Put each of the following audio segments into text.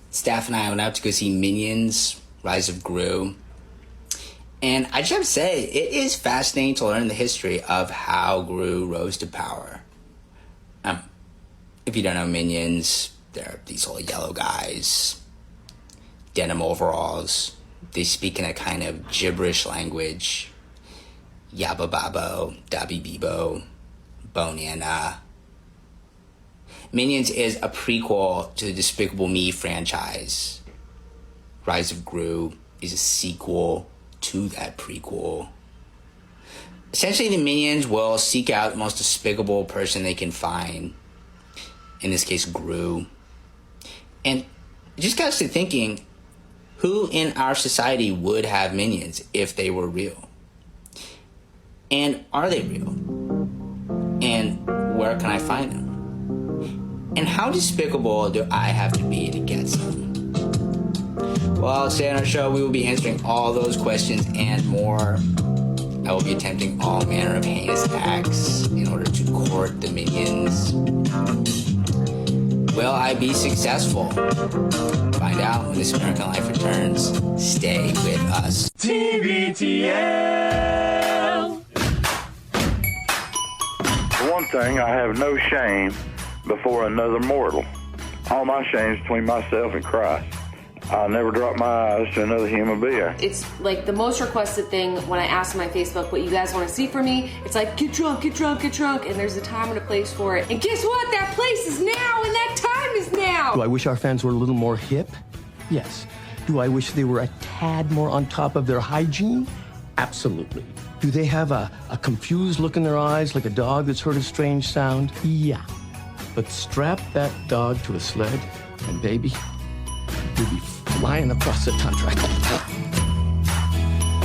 Staff and I went out to go see Minions, Rise of Gru. And I just have to say, it is fascinating to learn the history of how Gru rose to power. If you don't know Minions, they're these little yellow guys, denim overalls. They speak in a kind of gibberish language. Yabba babo, dabi bibo, bonana. Minions is a prequel to the Despicable Me franchise. Rise of Gru is a sequel to that prequel. Essentially, the Minions will seek out the most despicable person they can find. In this case, Gru. And it just got us to thinking, who in our society would have minions if they were real? And are they real? And where can I find them? And how despicable do I have to be to get some? Well, today on our show, we will be answering all those questions and more. I will be attempting all manner of heinous acts in order to court the minions. Will I be successful? Find out when This American Life returns. Stay with us. TBTL. For one thing, I have no shame before another mortal. All my shame is between myself and Christ. I'll never drop my eyes to another human being. It's like the most requested thing when I ask on my Facebook what you guys want to see from me. It's like, get drunk, get drunk, get drunk. And there's a time and a place for it. And guess what? That place is now and that time is now. Do I wish our fans were a little more hip? Yes. Do I wish they were a tad more on top of their hygiene? Absolutely. Do they have a confused look in their eyes like a dog that's heard a strange sound? Yeah. But strap that dog to a sled and baby, you'll be flying across the tundra.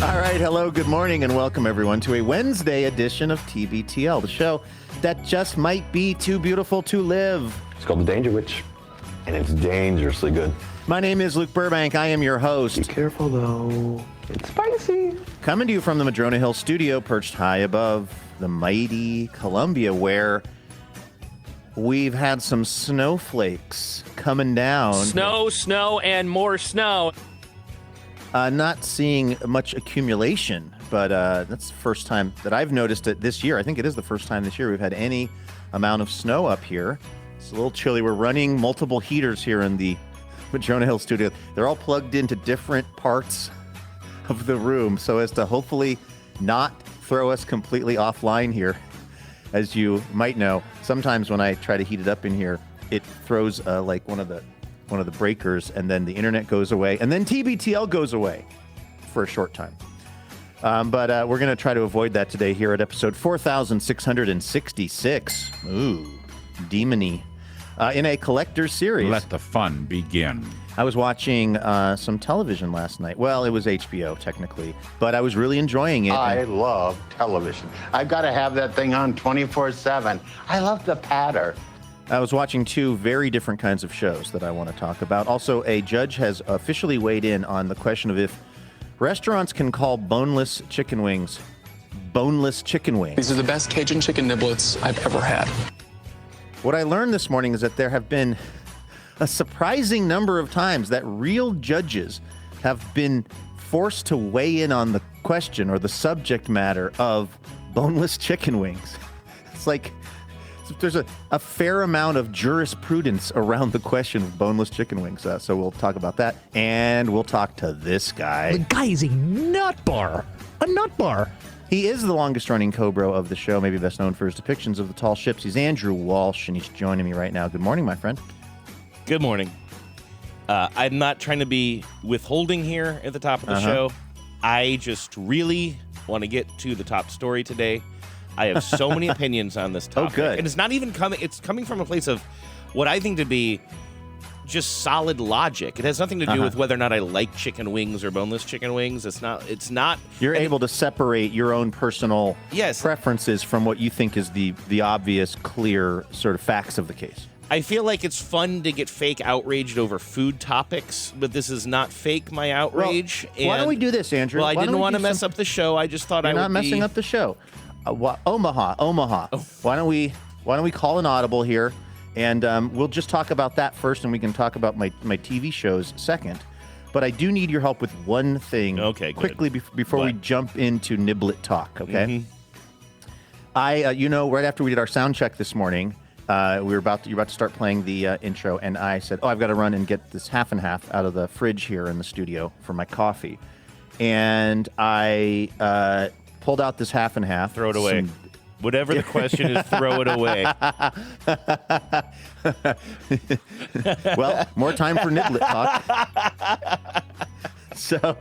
All right, hello, good morning, and welcome everyone to a Wednesday edition of TBTL, the show that just might be too beautiful to live. It's called The Danger Witch, and it's dangerously good. My name is Luke Burbank. I am your host. Be careful, though. It's spicy. Coming to you from the Madrona Hill studio, perched high above the mighty Columbia, where we've had some snowflakes coming down. Snow, and more snow. Not seeing much accumulation, but that's the first time that I've noticed it this year. I think it is the first time this year we've had any amount of snow up here. It's a little chilly. We're running multiple heaters here in the Madrona Hill studio. They're all plugged into different parts of the room so as to hopefully not throw us completely offline here. As you might know, sometimes when I try to heat it up in here, it throws like one of the breakers, and then the internet goes away, and then TBTL goes away for a short time. But we're going to try to avoid that today here at episode 4666. Ooh, demony. In a collector's series. Let the fun begin. I was watching some television last night. Well, it was HBO, technically, but I was really enjoying it. I love television. I've got to have that thing on 24/7. I love the patter. I was watching two very different kinds of shows that I want to talk about. Also, a judge has officially weighed in on the question of if restaurants can call boneless chicken wings boneless chicken wings. These are the best Cajun chicken niblets I've ever had. What I learned this morning is that there have been a surprising number of times that real judges have been forced to weigh in on the question or the subject matter of boneless chicken wings. It's like there's a fair amount of jurisprudence around the question of boneless chicken wings. So we'll talk about that, and we'll talk to this guy. The guy is a nut bar. A nut bar. He is the longest-running co-bro of the show, maybe best known for his depictions of the tall ships. He's Andrew Walsh, and he's joining me right now. Good morning, my friend. Good morning. I'm not trying to be withholding here at the top of the show. I just really want to get to the top story today. I have so many opinions on this topic. Oh, good. And it's not even it's coming from a place of what I think to be just solid logic. It has nothing to do with whether or not I like chicken wings or boneless chicken wings. It's not. You're able to separate your own personal Yes. preferences from what you think is the obvious, clear sort of facts of the case. I feel like it's fun to get fake outraged over food topics, but this is not fake, my outrage. Well, why don't we do this, Andrew? Well, I Why didn't don't we want to do mess up the show. I just thought You're I would not messing up the show. Omaha. Oh. Why don't we call an audible here And we'll just talk about that first, and we can talk about my TV shows second. But I do need your help with one thing quickly before we jump into Niblet talk, okay? Right after we did our sound check this morning, you were about to start playing the intro, and I said, I've got to run and get this half and half out of the fridge here in the studio for my coffee. And I pulled out this half and half. Throw it away. Whatever the question is, throw it away. Well, more time for Niblet talk. So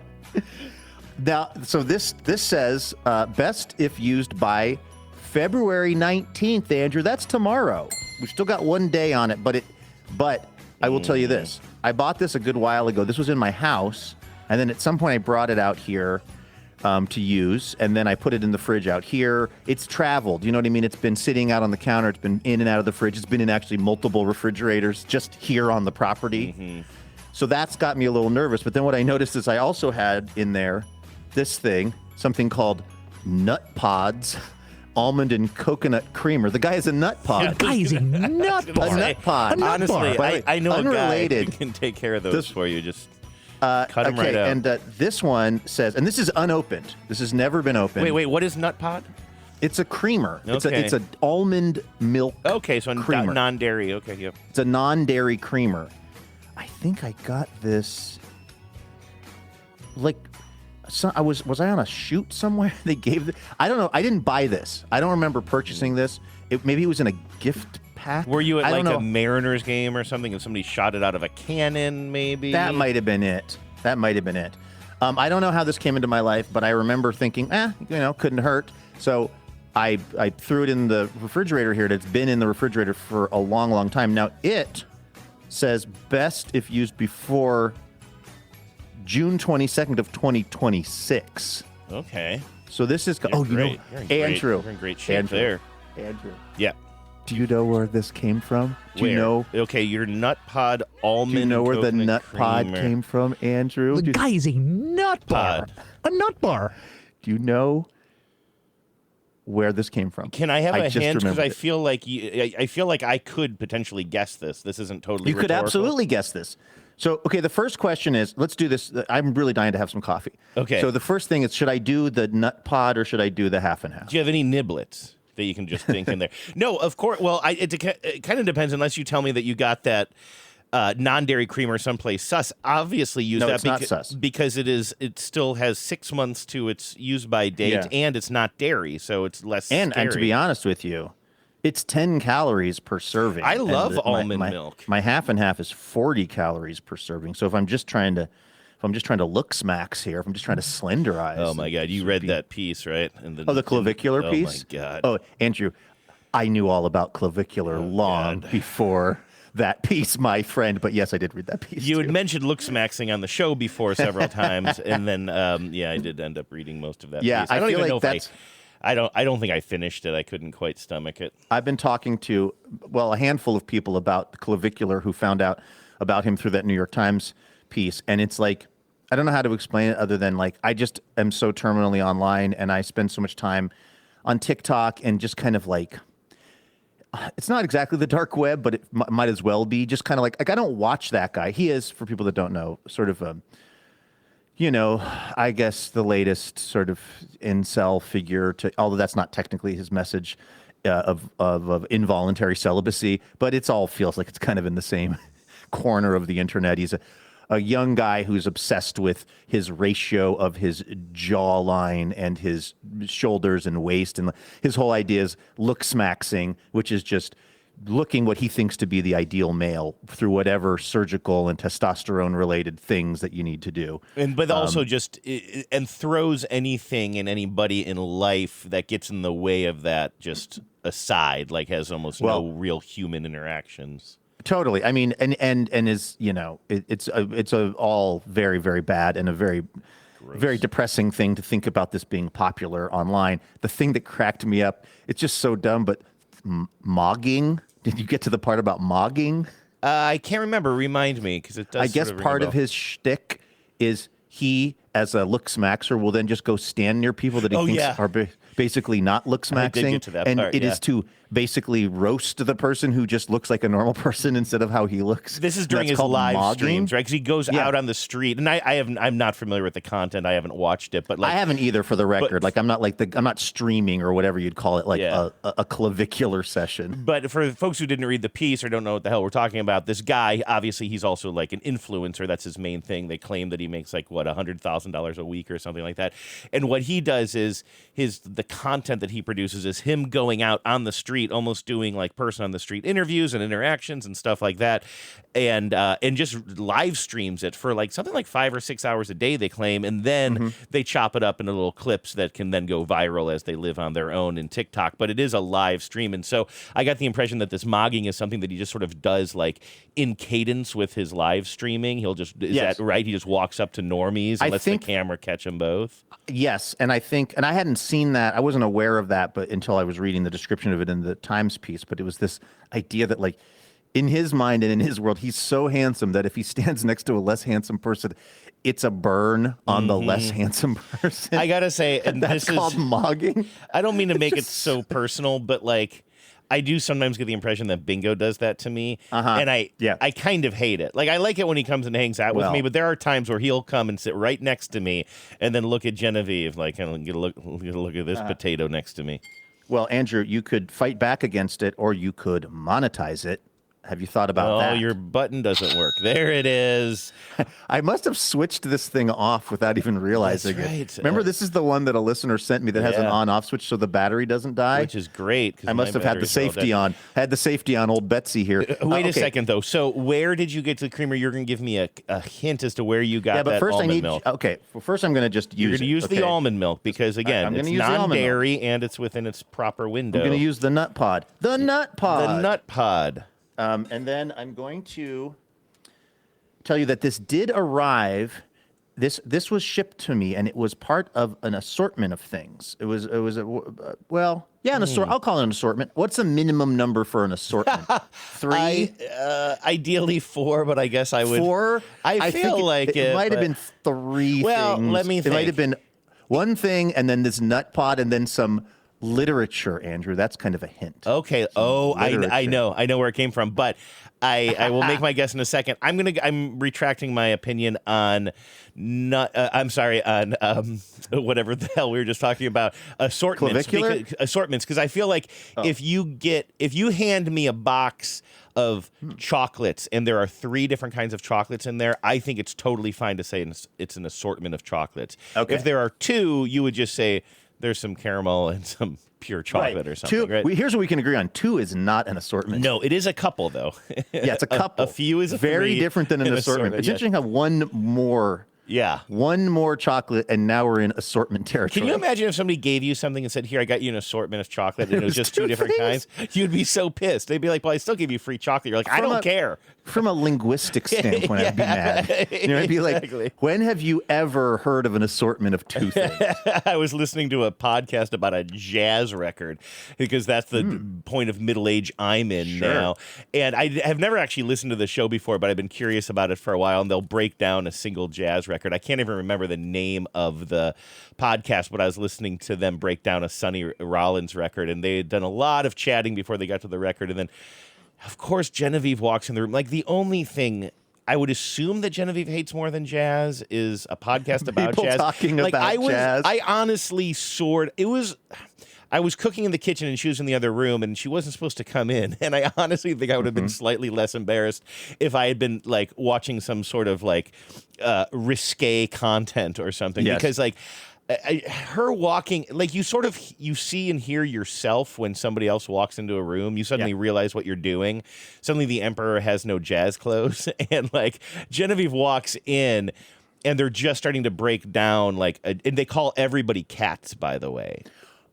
this says best if used by February 19th, Andrew. That's tomorrow. We've still got one day on it, but I will tell you this. I bought this a good while ago. This was in my house, and then at some point I brought it out here to use, and then I put it in the fridge out here. It's traveled, you know what I mean? It's been sitting out on the counter. It's been in and out of the fridge. It's been in actually multiple refrigerators just here on the property. So that's got me a little nervous. But then what I noticed is I also had in there this thing, something called Nut Pods almond and coconut creamer. The guy is a nut pod. The guy is a nut pod. A nut pod. Honestly, I know unrelated. a guy who can take care of those for you. Just cut them right out. And this one says, and this is unopened. This has never been opened. Wait, what is nut pod? It's a creamer. Okay. It's an almond milk so creamer. Non-dairy. Okay, yep. It's a non-dairy creamer. I think I got this, was I on a shoot somewhere? They gave it. I don't know. I didn't buy this. I don't remember purchasing this. Maybe it was in a gift pack. Were you at a Mariners game or something and somebody shot it out of a cannon, maybe? That might have been it. I don't know how this came into my life, but I remember thinking, couldn't hurt. So I threw it in the refrigerator here. It's been in the refrigerator for a long, long time. Now, it says best if used before June 22nd of 2026. Okay. So this is... Andrew. You're in great shape there. Andrew. Yeah. Do you know where this came from? You know? Okay, your nut pod almond. Do you know where the nut pod came from, Andrew? The guy is a nut bar. A nut bar. Do you know where this came from? Can I have a hint? Because I feel like I could potentially guess this. This isn't totally. You could absolutely guess this. So, okay, the first question is, let's do this. I'm really dying to have some coffee. Okay. So the first thing is, should I do the nut pod or should I do the half and half? Do you have any niblets that you can just think in there? No, of course. Well, it kind of depends unless you tell me that you got that non-dairy creamer someplace sus. Obviously, use that not sus. Because it still has 6 months to its use-by date, and it's not dairy, so it's less scary. And to be honest with you, it's 10 calories per serving. I love almond milk. My half and half is 40 calories per serving. So if I'm just trying to look smacks here, if I'm just trying to slenderize. Oh my God, you read that piece, right? The clavicular piece? Oh my God. Oh, Andrew, I knew all about clavicular long before that piece, my friend. But yes, I did read that piece. You had mentioned look smaxing on the show before several times, and then I did end up reading most of that piece. I don't even feel know like if that's... I don't think I finished it. I couldn't quite stomach it. I've been talking to, a handful of people about clavicular who found out about him through that New York Times piece. And it's like, I don't know how to explain it other than I just am so terminally online and I spend so much time on TikTok and just kind of it's not exactly the dark web, but it might as well be just kind of I don't watch that guy. He is, for people that don't know, sort of I guess the latest sort of incel figure although that's not technically his message of involuntary celibacy, but it's all feels like it's kind of in the same corner of the internet. He's a young guy who's obsessed with his ratio of his jawline and his shoulders and waist. And his whole idea is look smaxing, which is just looking what he thinks to be the ideal male through whatever surgical and testosterone related things that you need to do. But also and throws anything and anybody in life that gets in the way of that just aside, has almost no real human interactions. Totally. I mean, and is, it's all very, very bad and a very, very depressing thing to think about this being popular online. The thing that cracked me up, it's just so dumb, but mogging. Did you get to the part about mogging? I can't remember. Remind me, because it does. I guess part of his shtick is he, as a look smaxer, will then just go stand near people that he thinks are basically not look smaxing. I did get to that part, it is to basically roast the person who just looks like a normal person instead of how he looks. This is during his live streams, right? Because he goes out on the street, and I'm not familiar with the content. I haven't watched it, but like I haven't either, for the record. I'm not streaming or whatever you'd call it, like a clavicular session. But for folks who didn't read the piece or don't know what the hell we're talking about, this guy, obviously, he's also like an influencer. That's his main thing. They claim that he makes like $100,000 a week or something like that. And what he does is the content that he produces is him going out on the street, almost doing like person on the street interviews and interactions and stuff like that, and just live streams it for like something like 5 or 6 hours a day, they claim, and then they chop it up into little clips that can then go viral as they live on their own in TikTok. But it is a live stream, and so I got the impression that this mogging is something that he just sort of does like in cadence with his live streaming. He'll just that right? He just walks up to normies and lets the camera catch them both. Yes, and I hadn't seen that. I wasn't aware of that, but until I was reading the description of it in the Times piece. But it was this idea that, like, in his mind and in his world, he's so handsome that if he stands next to a less handsome person, it's a burn on the less handsome person. I gotta say, and that's called mogging. I don't mean to make it so personal, but like, I do sometimes get the impression that Bingo does that to me, and I kind of hate it. Like, I like it when he comes and hangs out with me, but there are times where he'll come and sit right next to me and then look at Genevieve, like, and get a look at this potato next to me. Well, Andrew, you could fight back against it, or you could monetize it. Have you thought about that? Oh, your button doesn't work. There it is. I must have switched this thing off without even realizing it. Remember, this is the one that a listener sent me that has an on-off switch so the battery doesn't die? Which is great. I must have had the safety on. Had the safety on old Betsy here. Wait a second, though. So where did you get to the creamer? You're going to give me a hint as to where you got that almond milk. Okay, well, first I'm going to just use You're going to use the almond milk because, again, it's non-dairy and it's within its proper window. I'm going to use the nut pod. The nut pod. The nut pod. And then I'm going to tell you that this did arrive. This was shipped to me, and it was part of an assortment of things. It was an assortment. I'll call it an assortment. What's the minimum number for an assortment? 3? Ideally 4, but I guess I would. 4? I feel like it might have been 3 well, things. let me think. It might have been one thing, and then this nut pod, and then some literature, Andrew. That's kind of a hint. Okay. I know where it came from, but I will make my guess in a second. I'm retracting my opinion on whatever the hell we were just talking about, assortments. Assortments, because I feel like if you hand me a box of chocolates and there are 3 different kinds of chocolates in there, I think it's totally fine to say it's an assortment of chocolates. Okay. If there are 2, you would just say there's some caramel and some pure chocolate or something. 2, right? Here's what we can agree on. 2 is not an assortment. No, it is a couple, though. Yeah, it's a couple. A few is very different than an assortment. It's interesting how one more chocolate, and now we're in assortment territory. Can you imagine if somebody gave you something and said, here, I got you an assortment of chocolate, and it was just 2 different kinds? You'd be so pissed. They'd be like, well, I still give you free chocolate. You're like, I don't care. From a linguistic standpoint, I'd be mad. You know, I'd be like, when have you ever heard of an assortment of 2 things? I was listening to a podcast about a jazz record because that's the point of middle age I'm in now. And I have never actually listened to the show before, but I've been curious about it for a while, and they'll break down a single jazz record. I can't even remember the name of the podcast, but I was listening to them break down a Sonny Rollins record, and they had done a lot of chatting before they got to the record, and then of course, Genevieve walks in the room. Like, the only thing I would assume that Genevieve hates more than jazz is a podcast about People jazz. talking about jazz. I honestly I was cooking in the kitchen and she was in the other room and she wasn't supposed to come in. And I honestly think I would have been slightly less embarrassed if I had been like watching some sort of like risque content or something. Yes. Because like, her walking, like you see and hear yourself when somebody else walks into a room. You suddenly realize what you're doing. Suddenly the emperor has no jazz clothes. And like Genevieve walks in and they're just starting to break down and they call everybody cats, by the way.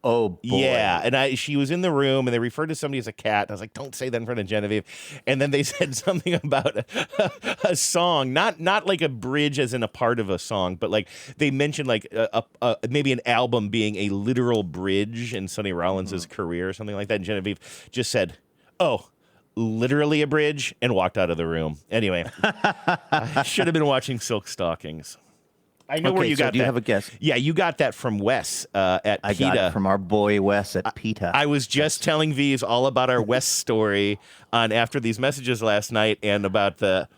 Oh, boy. Yeah, and she was in the room, and they referred to somebody as a cat. I was like, don't say that in front of Genevieve. And then they said something about a song, not like a bridge as in a part of a song, but like they mentioned like maybe an album being a literal bridge in Sonny Rollins' career or something like that. And Genevieve just said, oh, literally a bridge, and walked out of the room. Anyway, I should have been watching Silk Stockings. I know where Okay, you so got do you that. have a guess? Yeah, you got that from Wes at I PETA. got it from our boy Wes at PETA. I was just telling V's all about our Wes story on After These Messages last night, and about how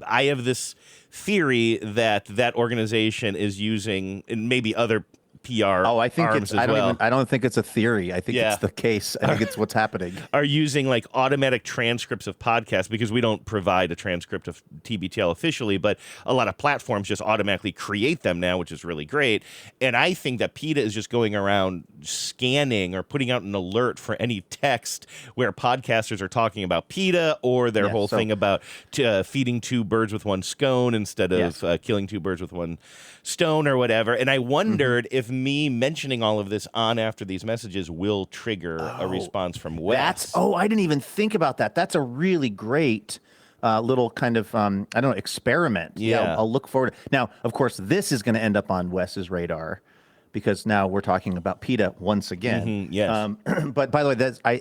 I have this theory that organization is using, and maybe other PR I think arms it's. as I don't think it's a theory. I think Yeah. it's the case. I think it's what's happening. are using like automatic transcripts of podcasts, because we don't provide a transcript of TBTL officially, but a lot of platforms just automatically create them now, which is really great. And I think that PETA is just going around scanning or putting out an alert for any text where podcasters are talking about PETA, or their whole thing about feeding two birds with one scone instead of killing two birds with one stone or whatever. And I wondered if me mentioning all of this on After These Messages will trigger a response from Wes. I didn't even think about that. That's a really great little kind of experiment. Yeah. I'll look forward. Now, of course, this is going to end up on Wes's radar, because now we're talking about PETA once again. Yes. But by the way,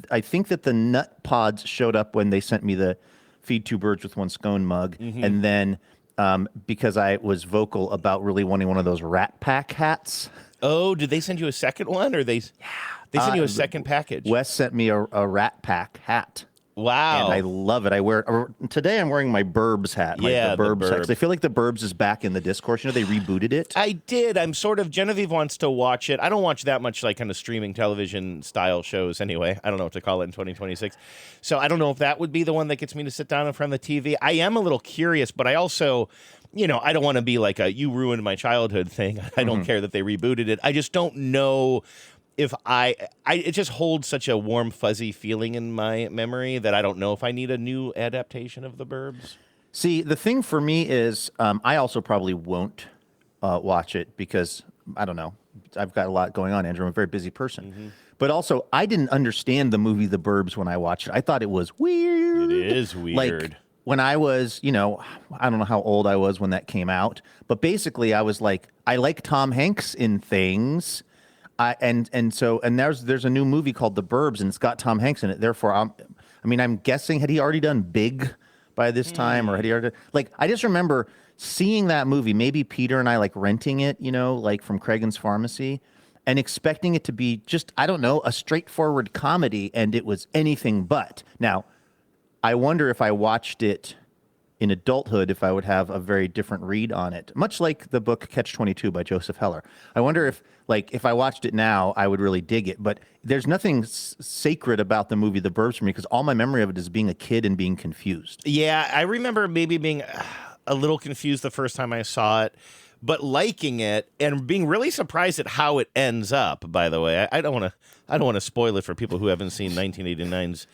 I think that the nut pods showed up when they sent me the feed two birds with one scone mug, and then because I was vocal about really wanting one of those Rat Pack hats. Oh, did they send you a second one, or they sent you a second package? Wes sent me a Rat Pack hat. Wow. And I love it. I wear today. I'm wearing my Burbs hat. The Burbs hat. 'Cause I feel like the Burbs is back in the discourse. You know, they rebooted it. I did. I'm sort of. Genevieve wants to watch it. I don't watch that much like kind of streaming television style shows anyway. I don't know what to call it in 2026. So I don't know if that would be the one that gets me to sit down in front of the TV. I am a little curious, but I also, I don't want to be like a "you ruined my childhood" thing. I don't care that they rebooted it. I just don't know if it just holds such a warm, fuzzy feeling in my memory that I don't know if I need a new adaptation of The Burbs. See, the thing for me is I also probably won't watch it, because, I don't know, I've got a lot going on, Andrew. I'm a very busy person. But also, I didn't understand the movie The Burbs when I watched it. I thought it was weird. It is weird. Like, when I was, I don't know how old I was when that came out, but basically I was like, I like Tom Hanks in things. And there's a new movie called The Burbs, and it's got Tom Hanks in it. Therefore, I'm guessing, had he already done Big by this time, or had he already I just remember seeing that movie, maybe Peter and I renting it, from Cragen's Pharmacy, and expecting it to be just, I don't know, a straightforward comedy, and it was anything but. Now, I wonder if I watched it in adulthood, if I would have a very different read on it, much like the book Catch-22 by Joseph Heller. I wonder if I watched it now, I would really dig it. But there's nothing sacred about the movie The Burbs for me, because all my memory of it is being a kid and being confused. Yeah, I remember maybe being a little confused the first time I saw it, but liking it and being really surprised at how it ends up. By the way, I don't want to spoil it for people who haven't seen 1989's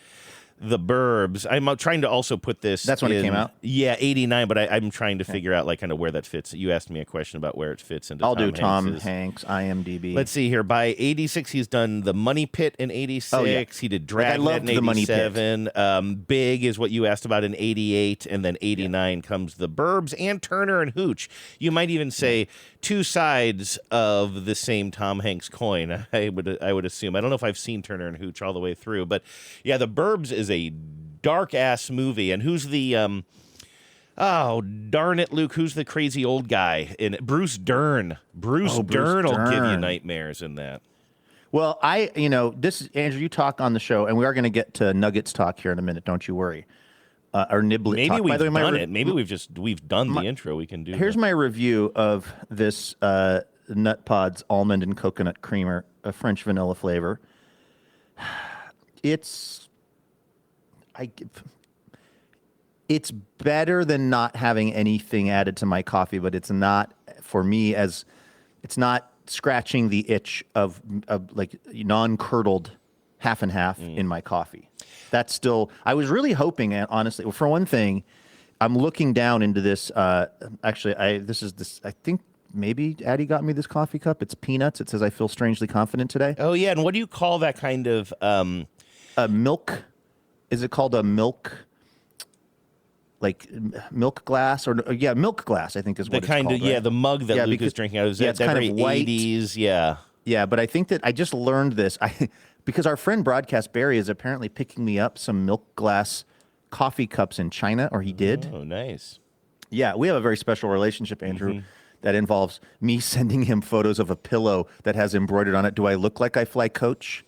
The Burbs. I'm trying to also put this. That's when it came out? Yeah, 89. But I'm trying to figure out kind of where that fits. You asked me a question about where it fits into. I'll do Tom Hanks, IMDb. Let's see here. By 86, he's done The Money Pit in 86. Oh, yeah. He did Dragnet in 87. Big is what you asked about in 88, and then 89 comes The Burbs and Turner and Hooch. You might even say two sides of the same Tom Hanks coin. I would assume. I don't know if I've seen Turner and Hooch all the way through, but yeah, The Burbs is a dark ass movie. And who's the oh darn it, Luke, who's the crazy old guy in it? Bruce Dern. Bruce Dern will give you nightmares in that. Well, this is Andrew, you talk on the show, and we are going to get to Nuggets talk here in a minute, don't you worry. Or Niblet maybe talk. We've By the way, done it. Maybe we've done the intro. We can do. Here's my review of this Nut Pods almond and coconut creamer, a French vanilla flavor. It's better than not having anything added to my coffee, but it's not, for me, it's not scratching the itch of like non-curdled half and half in my coffee. That's still, I was really hoping, honestly, for one thing, I'm looking down into this, I think maybe Addie got me this coffee cup. It's peanuts. It says, "I feel strangely confident today." Oh yeah, and what do you call that kind of a milk? Is it called a milk? Like milk glass, or milk glass, I think is what it's called. Right? The mug that Luke is drinking out of. It's kind of white. 80s, yeah, but I think that I just learned this because our friend Broadcast Barry is apparently picking me up some milk glass coffee cups in China, or he did. Oh, nice. Yeah, we have a very special relationship, Andrew, that involves me sending him photos of a pillow that has embroidered on it. Do I look like I fly coach?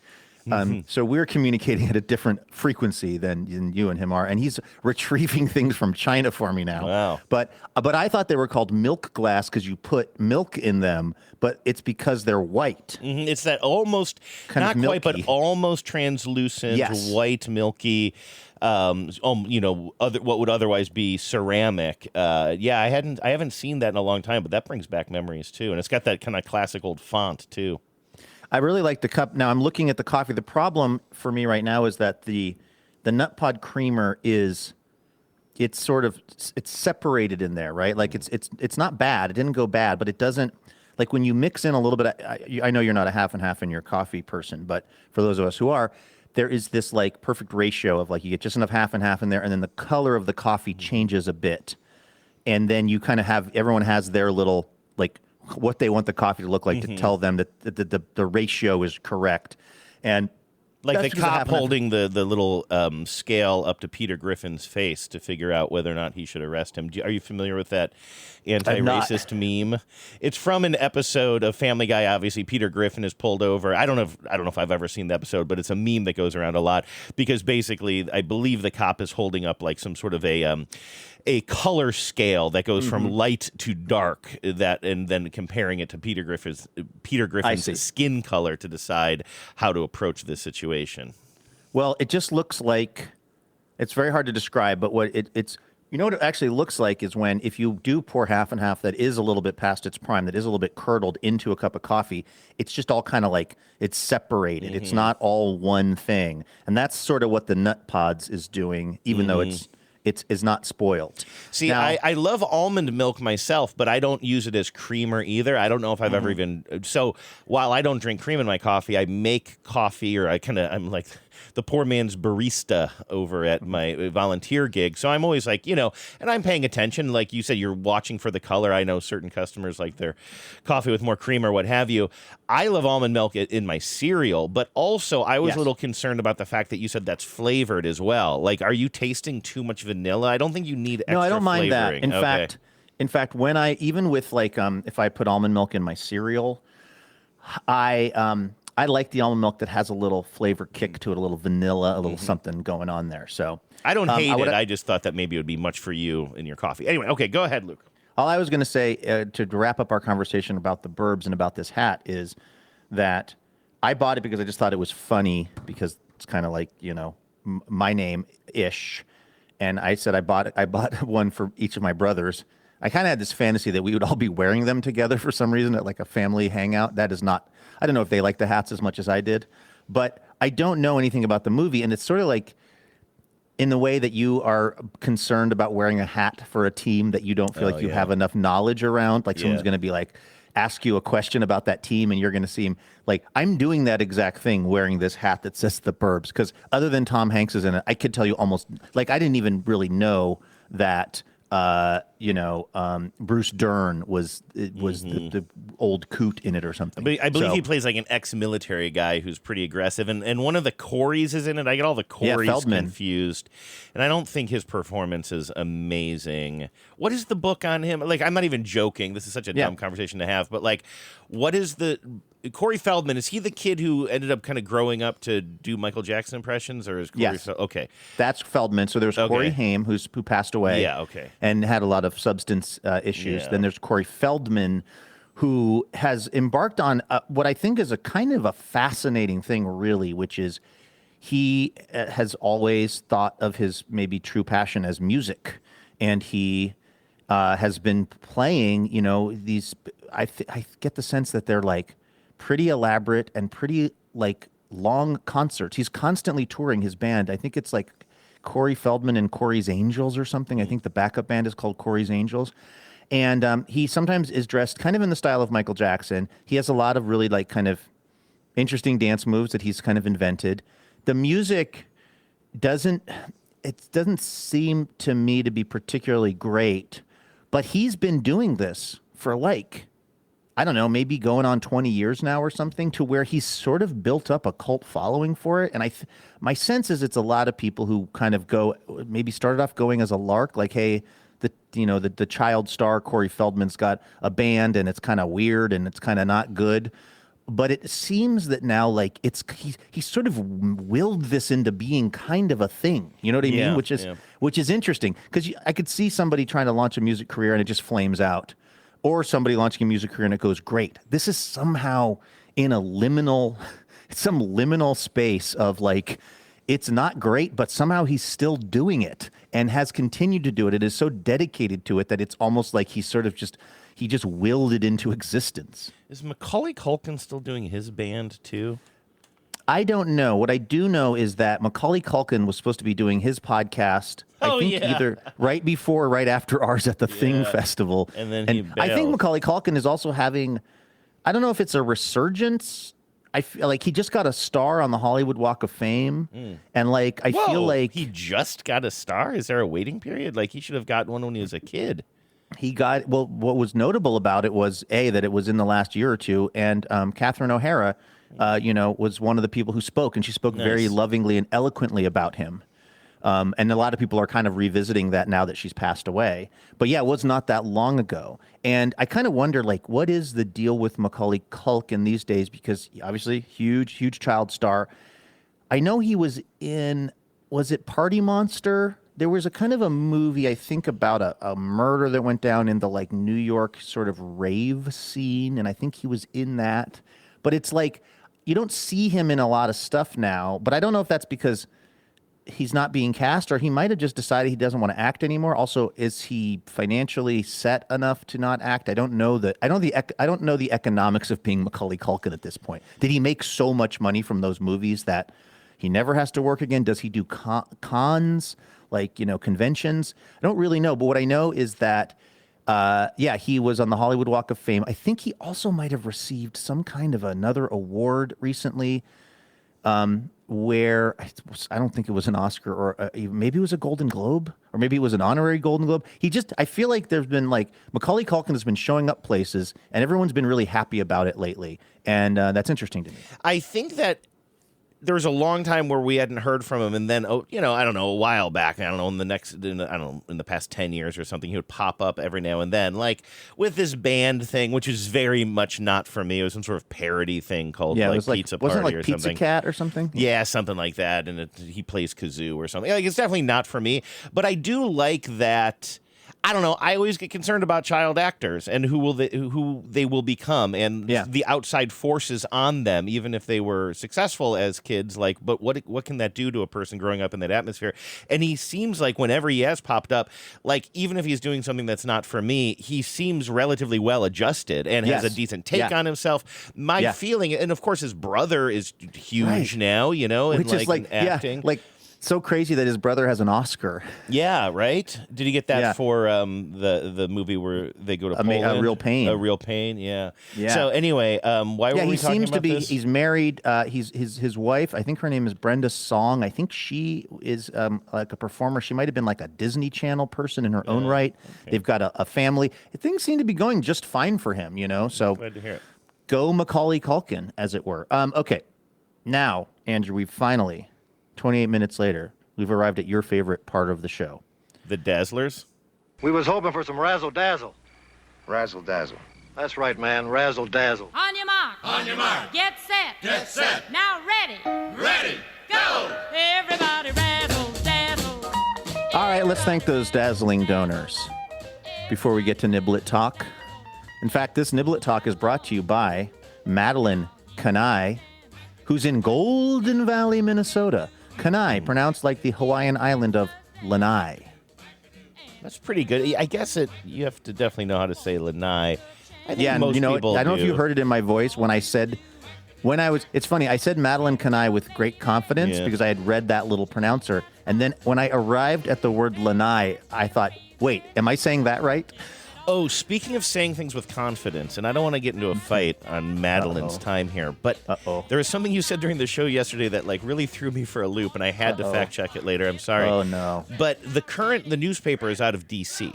So we're communicating at a different frequency than you and him are, and he's retrieving things from China for me now. Wow. But I thought they were called milk glass because you put milk in them, but it's because they're white. It's that almost, Kind of not quite, but milky. almost translucent, Yes. white, milky, what would otherwise be ceramic. Yeah, I haven't seen that in a long time, but that brings back memories too, and it's got that kind of classic old font too. I really like the cup. Now I'm looking at the coffee. The problem for me right now is that the nut pod creamer it's separated in there, right? Like it's not bad. It didn't go bad, but it doesn't, like when you mix in a little bit. I know you're not a half and half in your coffee person, but for those of us who are, there is this like perfect ratio of like you get just enough half and half in there, and then the color of the coffee changes a bit, and then you kind of have everyone has their little like what they want the coffee to look like to tell them that the ratio is correct. And Like that's the because I cop happen to- holding the little scale up to Peter Griffin's face to figure out whether or not he should arrest him. Are you familiar with that anti-racist meme? It's from an episode of Family Guy. Obviously, Peter Griffin is pulled over. I don't know if I've ever seen the episode, but it's a meme that goes around a lot because basically, I believe the cop is holding up like some sort of a color scale that goes from light to dark, and then comparing it to Peter Griffin's skin color to decide how to approach this situation. Well, it just looks like it's very hard to describe, but what it's you know what it actually looks like is when if you do pour half and half that is a little bit past its prime, that is a little bit curdled into a cup of coffee, it's just all kind of like it's separated. It's not all one thing. And that's sort of what the nut pods is doing, even though it's not spoiled. See, now, I love almond milk myself, but I don't use it as creamer either. I don't know if I've ever even. So while I don't drink cream in my coffee, I make coffee, or I'm like the poor man's barista over at my volunteer gig. So I'm always like, and I'm paying attention. Like you said, you're watching for the color. I know certain customers like their coffee with more cream or what have you. I love almond milk in my cereal, but also I was a little concerned about the fact that you said that's flavored as well. Like, are you tasting too much vanilla? I don't think you need extra no, I don't mind flavoring. that. In fact, when I even with like if I put almond milk in my cereal, I like the almond milk that has a little flavor kick to it, a little vanilla, a little something going on there. So I don't hate it. I just thought that maybe it would be much for you in your coffee. Anyway, okay, go ahead, Luke. All I was going to say to wrap up our conversation about the burbs and about this hat is that I bought it because I just thought it was funny because it's kind of like, my name-ish. And I said I bought one for each of my brothers. I kind of had this fantasy that we would all be wearing them together for some reason at like a family hangout. That is not, I don't know if they like the hats as much as I did, but I don't know anything about the movie. And it's sort of like in the way that you are concerned about wearing a hat for a team that you don't feel like you have enough knowledge around. Like someone's going to be like, ask you a question about that team and you're going to seem like I'm doing that exact thing wearing this hat that says the Burbs. Because other than Tom Hanks is in it, I could tell you almost like I didn't even really know that Bruce Dern was the old coot in it or something. But I believe he plays like an ex-military guy who's pretty aggressive, and one of the Coreys is in it. I get all the Coreys confused, and I don't think his performance is amazing. What is the book on him? Like, I'm not even joking. This is such a dumb conversation to have, but like, what is the Corey Feldman? Is he the kid who ended up kind of growing up to do Michael Jackson impressions, or is Corey okay? That's Feldman. So there's Corey Haim who passed away. Yeah, okay. And had a lot of substance issues. Yeah. Then there's Corey Feldman, who has embarked on what I think is a kind of a fascinating thing, really, which is he has always thought of his maybe true passion as music, and he has been playing. These. I get the sense that they're like pretty elaborate and pretty like long concerts. He's constantly touring his band. I think it's like Corey Feldman and Corey's Angels or something. I think the backup band is called Corey's Angels. And he sometimes is dressed kind of in the style of Michael Jackson. He has a lot of really like kind of interesting dance moves that he's kind of invented. The music doesn't seem to me to be particularly great, but he's been doing this for like, I don't know, maybe going on 20 years now or something, to where he's sort of built up a cult following for it. And my sense is it's a lot of people who kind of maybe started off going as a lark, like, hey, the child star Corey Feldman's got a band and it's kind of weird and it's kind of not good. But it seems that now, like, he sort of willed this into being kind of a thing. You know what I mean? Which is interesting, because I could see somebody trying to launch a music career and it just flames out, or somebody launching a music career and it goes great. This is somehow in some liminal space of, like, it's not great, but somehow he's still doing it and has continued to do it. It is so dedicated to it that it's almost like he just willed it into existence. Is Macaulay Culkin still doing his band too? I don't know. What I do know is that Macaulay Culkin was supposed to be doing his podcast, I think either right before or right after ours at the Thing Festival. And then he I think bailed. Macaulay Culkin is also having, I don't know if it's a resurgence. I feel like he just got a star on the Hollywood Walk of Fame. And like, I feel like he just got a star. Is there a waiting period? Like, he should have gotten one when he was a kid. he got, well, what was notable about it was that it was in the last year or two. And Catherine O'Hara, was one of the people who spoke, and she spoke very lovingly and eloquently about him. And a lot of people are kind of revisiting that now that she's passed away. But yeah, it was not that long ago. And I kind of wonder, like, what is the deal with Macaulay Culkin these days? Because obviously, huge child star. I know he was in, was it Party Monster? There was a kind of a movie, I think, about a murder that went down in the, like, New York sort of rave scene. And I think he was in that. But it's like, you don't see him in a lot of stuff now. But I don't know if that's because he's not being cast, or he might have just decided he doesn't want to act anymore. Also, is he financially set enough to not act? I don't know the economics of being Macaulay Culkin at this point. Did he make so much money from those movies that he never has to work again? Does he do cons, like, conventions? I don't really know. But what I know is that, he was on the Hollywood Walk of Fame. I think he also might have received some kind of another award recently, where I don't think it was an Oscar, or maybe it was a Golden Globe, or maybe it was an honorary Golden Globe. I feel like there's been, like, Macaulay Culkin has been showing up places, and everyone's been really happy about it lately. And that's interesting to me. I think that there was a long time where we hadn't heard from him, and then, I don't know, a while back, in the past 10 years or something, he would pop up every now and then, like with this band thing, which is very much not for me. It was some sort of parody thing called Pizza Party, wasn't it like or Pizza something. Cat or something? Yeah, something like that, and he plays kazoo or something. Like, it's definitely not for me, but I do like that. I don't know. I always get concerned about child actors and who they will become, and the outside forces on them, even if they were successful as kids. Like, but what can that do to a person growing up in that atmosphere? And he seems like, whenever he has popped up, like, even if he's doing something that's not for me, he seems relatively well adjusted and has a decent take on himself. My feeling, and of course his brother is huge now, and which is like acting. So crazy that his brother has an Oscar. Yeah, right? Did he get that for the movie where they go to Poland? A Real Pain. A Real Pain, yeah. So anyway, why were we talking about this? He's married. His wife, I think her name is Brenda Song. I think she is like a performer. She might have been like a Disney Channel person in her own right. Okay. They've got a family. Things seem to be going just fine for him, So glad to hear it. Go Macaulay Culkin, as it were. Okay, now, Andrew, we've finally, 28 minutes later, we've arrived at your favorite part of the show. The Dazzlers? We was hoping for some razzle-dazzle. Razzle-dazzle. That's right, man, razzle-dazzle. On your mark. On your mark. Get set. Get set. Now ready. Ready. Go. Everybody razzle-dazzle. All right, let's thank those dazzling donors before we get to Niblet Talk. In fact, this Niblet Talk is brought to you by Madeline Kanai, who's in Golden Valley, Minnesota. Kenai, pronounced like the Hawaiian island of Lanai. That's pretty good. I guess you have to definitely know how to say Lanai. I think most people I don't know do. if you heard it in my voice it's funny, I said Madeline Kenai with great confidence because I had read that little pronouncer. And then when I arrived at the word Lanai, I thought, wait, am I saying that right? Oh, speaking of saying things with confidence, and I don't want to get into a fight on Madeline's time here, but there was something you said during the show yesterday that, like, really threw me for a loop, and I had to fact check it later. I'm sorry. Oh, no. But the newspaper is out of D.C.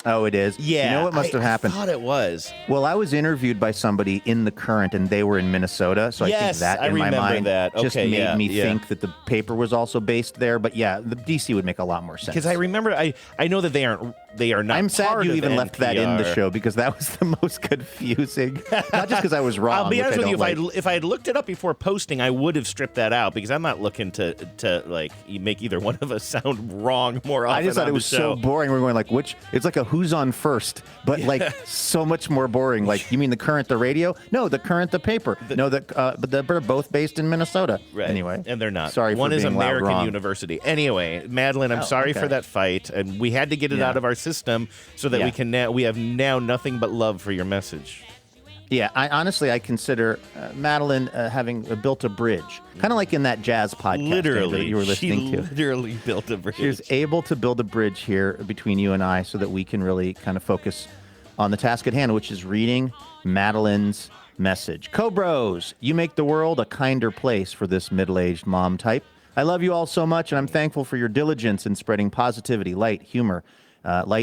Oh, it is? Yeah. You know what must have happened? I thought it was. Well, I was interviewed by somebody in the Current, and they were in Minnesota, so I think that in my mind just made me think that the paper was also based there. But yeah, the D.C. would make a lot more sense. Because I remember, I know that they aren't they are not. I'm sad part you of even left that in the NPR. show because that was the most confusing. Not just because I was wrong. I'll be honest with you. Like. If I had looked it up before posting, I would have stripped that out because I'm not looking to like make either one of us sound wrong more often. I just thought it was so boring. We're going like, which? It's like a who's on first, but like so much more boring. Like, you mean the Current, the radio? No, the Current, the paper. But they're both based in Minnesota. Right. Anyway, and they're not. Sorry, one for is being loud American wrong. University. Anyway, Madeline, I'm sorry okay. for that fight, and we had to get it out of our system so that we have now nothing but love for your message. Yeah, I consider Madeline having built a bridge, kind of like in that jazz podcast Literally, that you were listening she to. literally built a bridge. She was able to build a bridge here between you and I so that we can really kind of focus on the task at hand, which is reading Madeline's message. Cobros, you make the world a kinder place for this middle-aged mom type. I love you all so much, and I'm thankful for your diligence in spreading positivity, light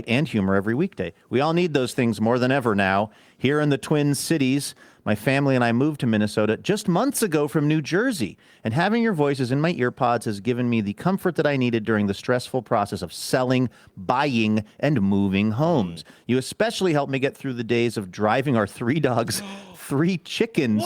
and humor every weekday. We all need those things more than ever now. Here in the Twin Cities, my family and I moved to Minnesota just months ago from New Jersey, and having your voices in my earpods has given me the comfort that I needed during the stressful process of selling, buying, and moving homes. You especially helped me get through the days of driving our 3 dogs, 3 chickens,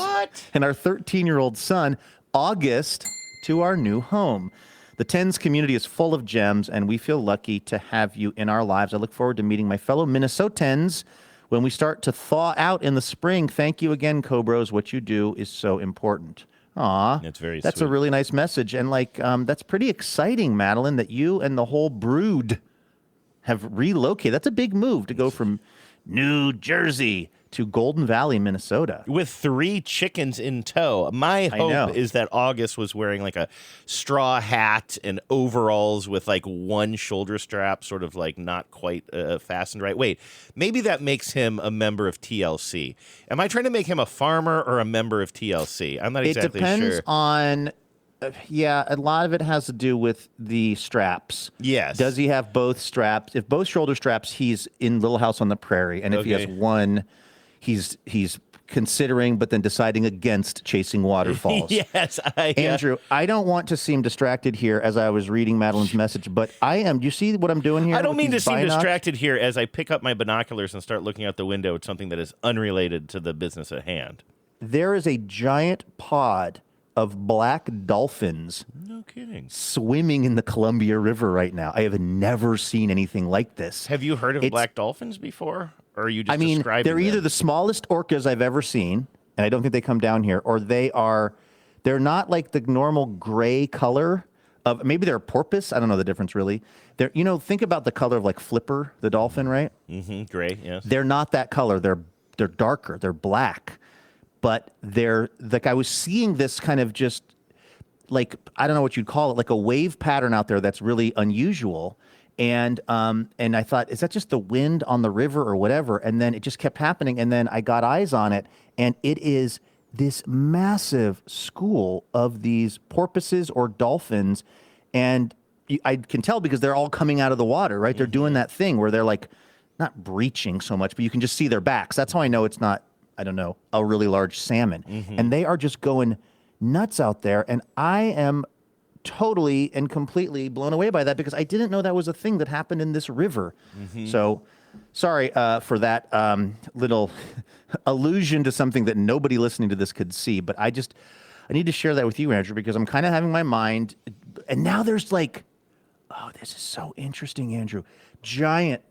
and our 13-year-old son, August, to our new home. The TENS community is full of gems, and we feel lucky to have you in our lives. I look forward to meeting my fellow Minnesotans when we start to thaw out in the spring. Thank you again, Cobros. What you do is so important. Aw, that's sweet. a really nice message. And that's pretty exciting, Madeline, that you and the whole brood have relocated. That's a big move to go from New Jersey to Golden Valley, Minnesota. With 3 chickens in tow. My hope is that August was wearing like a straw hat and overalls with like one shoulder strap sort of like not quite fastened right. Wait, maybe that makes him a member of TLC. Am I trying to make him a farmer or a member of TLC? I'm not exactly sure. It depends on... a lot of it has to do with the straps. Yes. Does he have both straps? If both shoulder straps, he's in Little House on the Prairie. And if he has one... He's considering, but then deciding against chasing waterfalls. Yes, Andrew, I don't want to seem distracted here as I was reading Madeline's message, but I am. Do you see what I'm doing here? I don't mean to seem binocs? distracted here as I pick up my binoculars and start looking out the window at something that is unrelated to the business at hand. There is a giant pod of black dolphins. No kidding. Swimming in the Columbia River right now. I have never seen anything like this. Have you heard of black dolphins before? Or are you just describing they're them? either the smallest orcas I've ever seen, and I don't think they come down here, or they're not like the normal gray color of, maybe they're a porpoise. I don't know the difference really. They're, think about the color of like Flipper, the dolphin, right? Mm-hmm, gray, yes. They're not that color. They're darker. They're black. But they're, like, I was seeing this kind of just, like, I don't know what you'd call it, like a wave pattern out there that's really unusual. And I thought, is that just the wind on the river or whatever? And then it just kept happening. And then I got eyes on it, and it is this massive school of these porpoises or dolphins. And I can tell because they're all coming out of the water, right? They're doing that thing where they're like not breaching so much, but you can just see their backs. That's how I know it's not, I don't know, a really large salmon. And they are just going nuts out there. And I am totally and completely blown away by that because I didn't know that was a thing that happened in this river. So sorry for that little allusion to something that nobody listening to this could see, but I need to share that with you, Andrew, because I'm kind of having my mind, and now there's like, oh, this is so interesting, Andrew. Giant,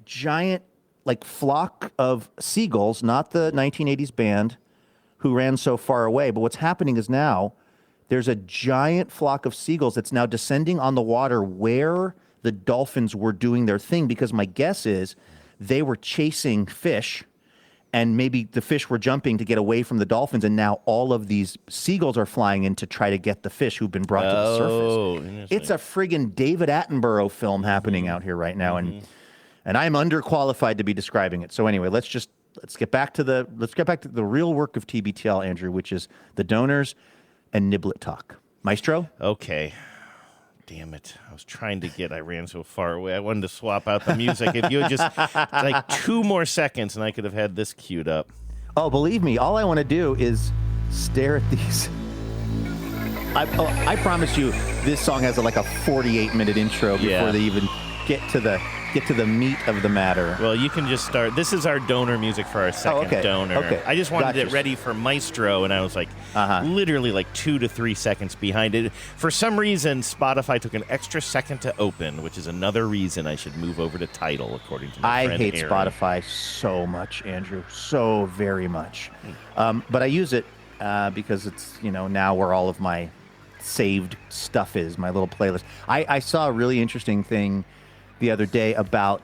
like flock of seagulls, not the 1980s band who ran so far away, but what's happening is now there's a giant flock of seagulls that's now descending on the water where the dolphins were doing their thing, because my guess is they were chasing fish and maybe the fish were jumping to get away from the dolphins, and now all of these seagulls are flying in to try to get the fish who've been brought to the surface. It's a friggin' David Attenborough film happening out here right now, and I'm underqualified to be describing it. So anyway, let's get back to the real work of TBTL, Andrew, which is the donors and Niblet talk. Maestro? Okay. Damn it. I ran so far away. I wanted to swap out the music. If you had just like 2 more seconds and I could have had this queued up. Oh, believe me, all I want to do is stare at these. I promise you, this song has like a 48-minute intro before they even get to the get to the meat of the matter. Well, you can just start. This is our donor music for our second donor. Okay. I just wanted Gotcha. it ready for Maestro, and I was like, literally like 2 to 3 seconds behind it. For some reason, Spotify took an extra second to open, which is another reason I should move over to Tidal, according to my I friend hate Aaron. Spotify so much, Andrew, so very much. But I use it because it's, now where all of my saved stuff is, my little playlist. I saw a really interesting thing the other day about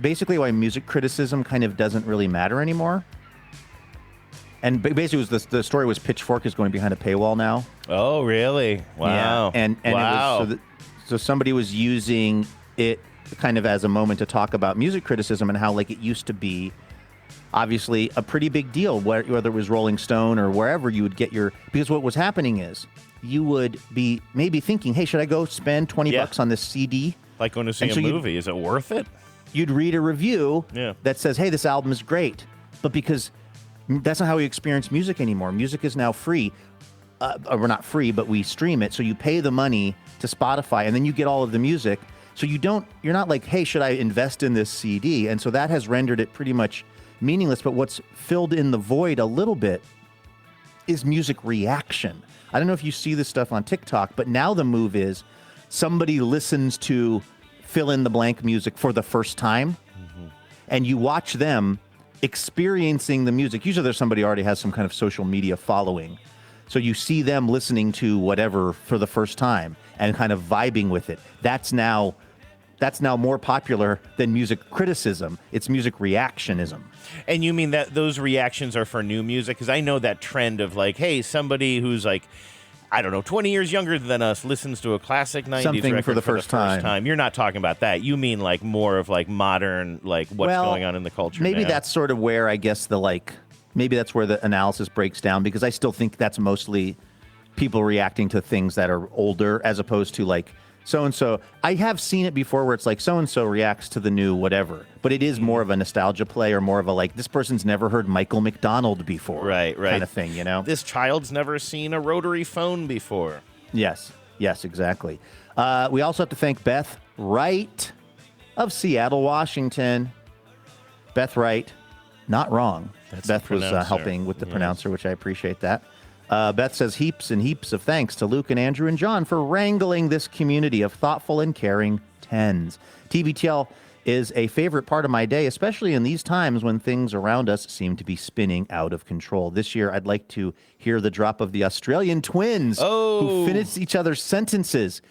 basically why music criticism kind of doesn't really matter anymore. And basically, the story was Pitchfork is going behind a paywall now. Oh, really? Wow. Yeah. And wow. it was so somebody was using it kind of as a moment to talk about music criticism and how like it used to be obviously a pretty big deal, whether it was Rolling Stone or wherever you would get because what was happening is you would be maybe thinking, hey, should I go spend $20 on this CD? Like going to see a movie. Is it worth it? You'd read a review that says, hey, this album is great. But because that's not how we experience music anymore. Music is now free. We're not free, but we stream it. So you pay the money to Spotify, and then you get all of the music. So you're not like, hey, should I invest in this CD? And so that has rendered it pretty much meaningless. But what's filled in the void a little bit is music reaction. I don't know if you see this stuff on TikTok, but now the move is somebody listens to fill in the blank music for the first time, and you watch them experiencing the music. Usually there's somebody who already has some kind of social media following. So you see them listening to whatever for the first time and kind of vibing with it. That's now more popular than music criticism. It's music reactionism. And you mean that those reactions are for new music? Because I know that trend of like, hey, somebody who's like, I don't know, 20 years younger than us listens to a classic 90s Something record for the first time. You're not talking about that. You mean like more of like modern, like what's going on in the culture Maybe now. that's sort of where I guess maybe that's where the analysis breaks down, because I still think that's mostly people reacting to things that are older as opposed to like so-and-so. I have seen it before where it's like so-and-so reacts to the new whatever, but it is more of a nostalgia play or more of a like, this person's never heard Michael McDonald before. Right. Kind of thing, This child's never seen a rotary phone before. Yes, exactly. We also have to thank Beth Wright of Seattle, Washington. Beth Wright, not wrong. That's Beth was helping with the pronouncer, which I appreciate that. Beth says heaps and heaps of thanks to Luke and Andrew and John for wrangling this community of thoughtful and caring tens. TBTL is a favorite part of my day, especially in these times when things around us seem to be spinning out of control. This year, I'd like to hear the drop of the Australian twins who finished each other's sentences.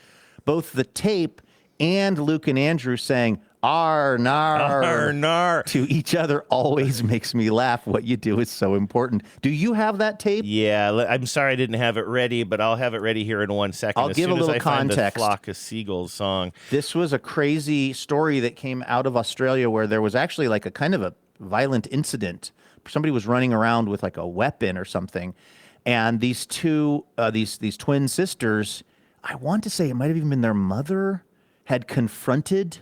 Both the tape and Luke and Andrew saying, "Ar, nar," Ar, nar. to each other always makes me laugh. What you do is so important. Do you have that tape? Yeah, I'm sorry I didn't have it ready, but I'll have it ready here in 1 second. I'll as give soon a little as I find context. the Flock of Seagulls song. This was a crazy story that came out of Australia where there was actually like a kind of a violent incident. Somebody was running around with like a weapon or something. And these two, these twin sisters, I want to say it might have even been their mother, had confronted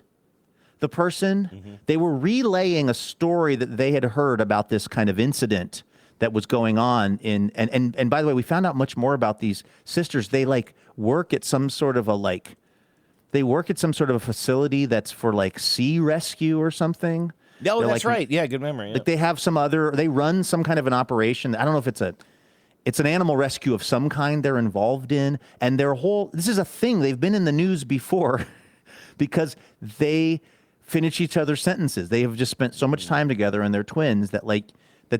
the person. Mm-hmm. They were relaying a story that they had heard about this kind of incident that was going on and by the way, we found out much more about these sisters. They like work at some sort of a facility that's for like sea rescue or something. Oh, They're that's like, right. Yeah, good memory. Yeah. Like they run some kind of an operation. I don't know if it's an animal rescue of some kind they're involved in. And this is a thing. They've been in the news before because they finish each other's sentences. They have just spent so much time together and they're twins that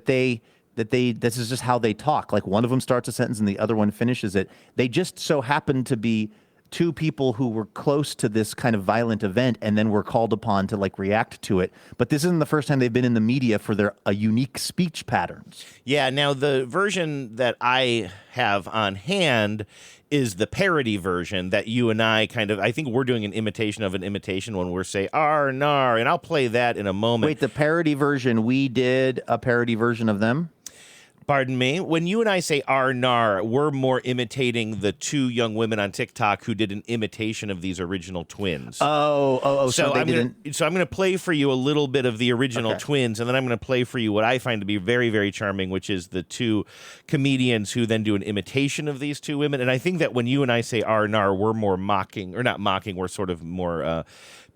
this is just how they talk. Like one of them starts a sentence and the other one finishes it. They just so happen to be two people who were close to this kind of violent event and then were called upon to like react to it. But this isn't the first time they've been in the media for their unique speech patterns. Yeah, now the version that I have on hand is the parody version that you and I I think we're doing an imitation of an imitation when we're say "ar nar," and I'll play that in a moment. Wait, the parody version, we did a parody version of them? Pardon me? When you and I say "ar nar," we're more imitating the two young women on TikTok who did an imitation of these original twins. So I'm going to play for you a little bit of the original twins, and then I'm going to play for you what I find to be very, very charming, which is the two comedians who then do an imitation of these two women. And I think that when you and I say "ar nar," we're more mocking, or not mocking, we're sort of more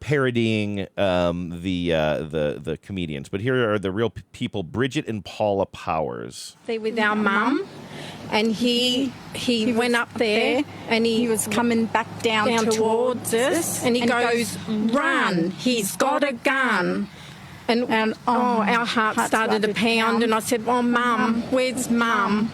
parodying the comedians. But here are the real people: Bridget and Paula Powers. With our mum, and he went up there, and he was coming back down towards us, and he goes, "Run! He's got a gun!" And our heart started to pound, and I said, "Well, Mum, where's Mum?"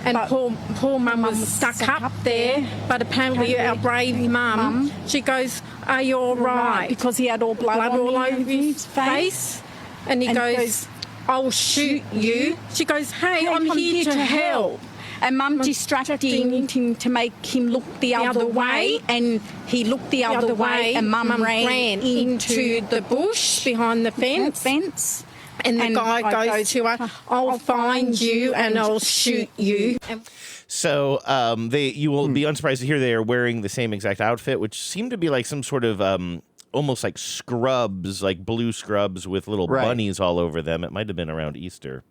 And poor Mum was stuck up there, but apparently our brave Mum, she goes, "Are you all right?" Because he had all blood all over his face. And he goes, "I'll shoot you." She goes, "Hey, I'm here to help." And Mum distracted him to make him look the other way, and he looked the other way, and Mum ran into the bush behind the fence. And the guy goes to her, "I'll find you and I'll shoot you." So you will be unsurprised to hear they are wearing the same exact outfit, which seemed to be like some sort of almost like scrubs, like blue scrubs with little bunnies all over them. It might have been around Easter.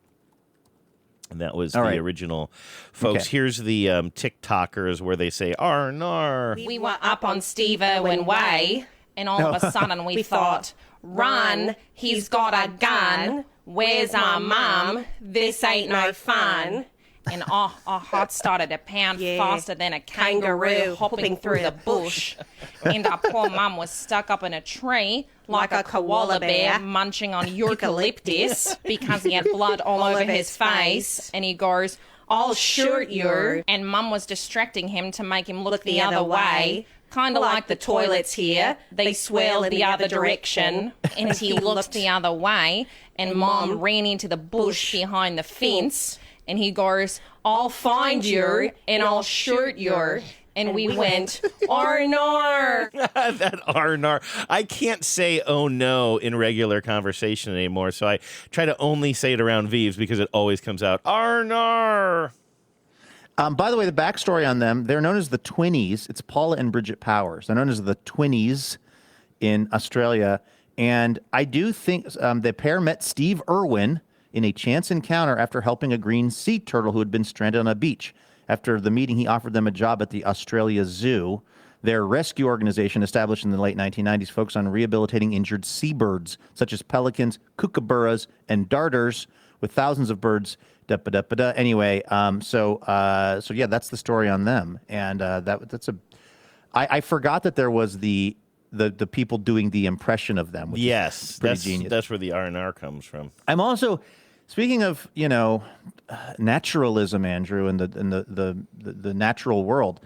And that was the original folks. Okay. Here's the TikTokers where they say, "Arnar." We were up on Steve Irwin Way, and all of a sudden we thought, "Run, he's got a gun. Where's our mum? This ain't no fun." And our hearts started to pound faster than a kangaroo hopping through the bush. And our poor mum was stuck up in a tree like a koala bear munching on eucalyptus because he had blood all over his face. And he goes, "I'll shoot you." And Mum was distracting him to make him look the other way. Kind of like the toilets here. They swirled the other direction, and he looked the other way, and Mom ran into the bush behind the fence, and he goes, "I'll find you, and I'll shoot you." And we went, "Arnar." That Arnar. I can't say "oh no" in regular conversation anymore, so I try to only say it around Vives because it always comes out, "Arnar." By the way, the backstory on them, they're known as the Twinnies. It's Paula and Bridget Powers. They're known as the Twinnies in Australia. And I do think the pair met Steve Irwin in a chance encounter after helping a green sea turtle who had been stranded on a beach. After the meeting, he offered them a job at the Australia Zoo. Their rescue organization, established in the late 1990s, focused on rehabilitating injured seabirds, such as pelicans, kookaburras, and darters, with thousands of birds. Anyway, so yeah, that's the story on them, and I forgot that there was the people doing the impression of them. Which is pretty genius. That's where the R&R comes from. I'm also speaking of naturalism, Andrew, and the natural world.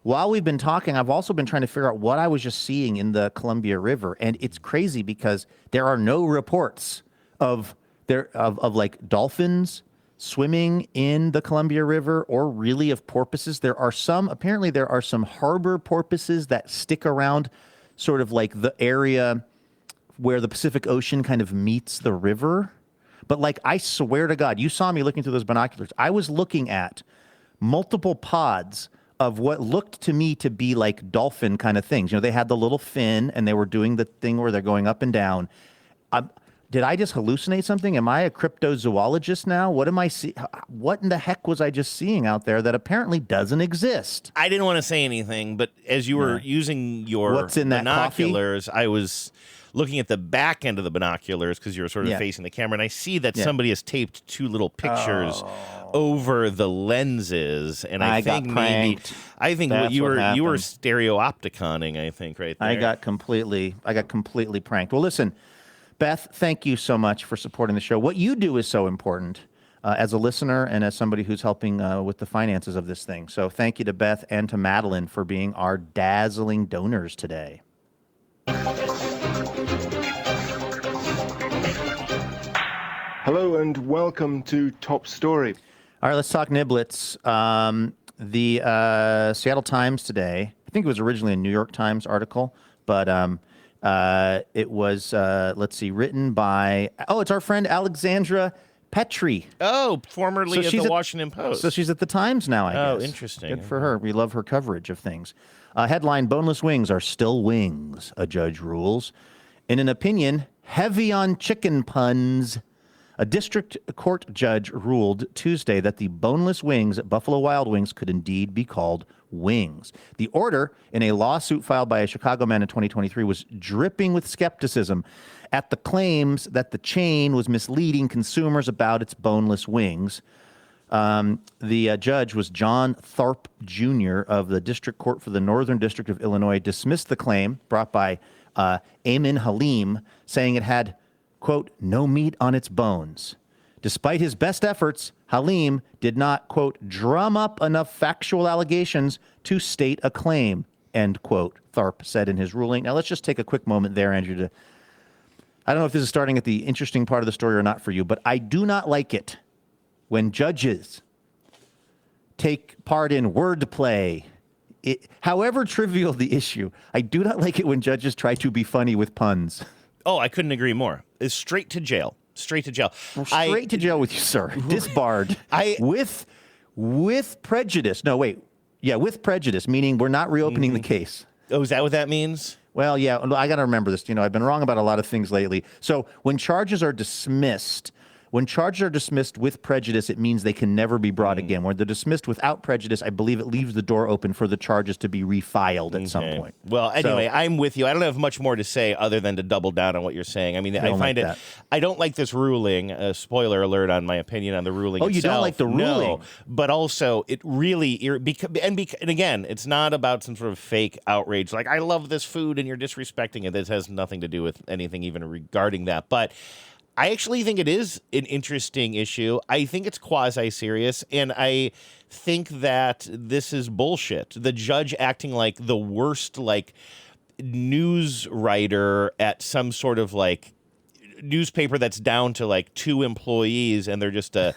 While we've been talking, I've also been trying to figure out what I was just seeing in the Columbia River, and it's crazy because there are no reports of like dolphins swimming in the Columbia River or really of porpoises. Apparently there are some harbor porpoises that stick around sort of like the area where the Pacific Ocean kind of meets the river. But like, I swear to God, you saw me looking through those binoculars. I was looking at multiple pods of what looked to me to be like dolphin kind of things. You know, they had the little fin and they were doing the thing where they're going up and down. Did I just hallucinate something? Am I a cryptozoologist now? What am I see? What in the heck was I just seeing out there that apparently doesn't exist? I didn't want to say anything, but as you were using your What's in that binoculars, I was looking at the back end of the binoculars because you were sort of facing the camera, and I see that somebody has taped two little pictures over the lenses, and I think That's you were happened. stereopticoning, I think, right there. I got completely pranked. Well, listen, Beth, thank you so much for supporting the show. What you do is so important as a listener and as somebody who's helping with the finances of this thing. So thank you to Beth and to Madeline for being our dazzling donors today. Hello and welcome to Top Story. All right, let's talk niblets. The Seattle Times today, I think it was originally a New York Times article, but it was, written by, it's our friend Alexandra Petri. Oh, formerly of the Washington Post. So she's at the Times now, I guess. Oh, interesting. Good for her. We love her coverage of things. Headline, boneless wings are still wings, a judge rules. In an opinion, heavy on chicken puns. A district court judge ruled Tuesday that the boneless wings at Buffalo Wild Wings could indeed be called wings. The order, in a lawsuit filed by a Chicago man in 2023, was dripping with skepticism at the claims that the chain was misleading consumers about its boneless wings. The judge was John Tharp Jr. of the District Court for the Northern District of Illinois, dismissed the claim brought by Amin Halim, saying it had, quote, no meat on its bones. Despite his best efforts, Halim did not, quote, drum up enough factual allegations to state a claim, end quote, Tharp said in his ruling. Now, let's just take a quick moment there, Andrew, to, I don't know if this is starting at the interesting part of the story or not for you, but I do not like it when judges take part in wordplay. However trivial the issue, I do not like it when judges try to be funny with puns. Oh, I couldn't agree more. It's straight to jail. Straight to jail. Well, straight to jail with you, sir. Disbarred. With prejudice. No, wait. Yeah, with prejudice, meaning we're not reopening the case. Oh, is that what that means? Well, yeah, I got to remember this. You know, I've been wrong about a lot of things lately. So when charges are dismissed with prejudice, it means they can never be brought again. When they're dismissed without prejudice, I believe it leaves the door open for the charges to be refiled at some point. Well, anyway, I'm with you. I don't have much more to say other than to double down on what you're saying. I mean, I find it. I don't like this ruling. Spoiler alert on my opinion on the ruling. Oh, you don't like the ruling? No, but also it really and again, it's not about some sort of fake outrage. Like I love this food and you're disrespecting it. This has nothing to do with anything even regarding that, but. I actually think it is an interesting issue. I think it's quasi-serious, and I think that this is bullshit. The judge acting like the worst, like, news writer at some sort of, like, newspaper that's down to, like, 2 employees, and they're just a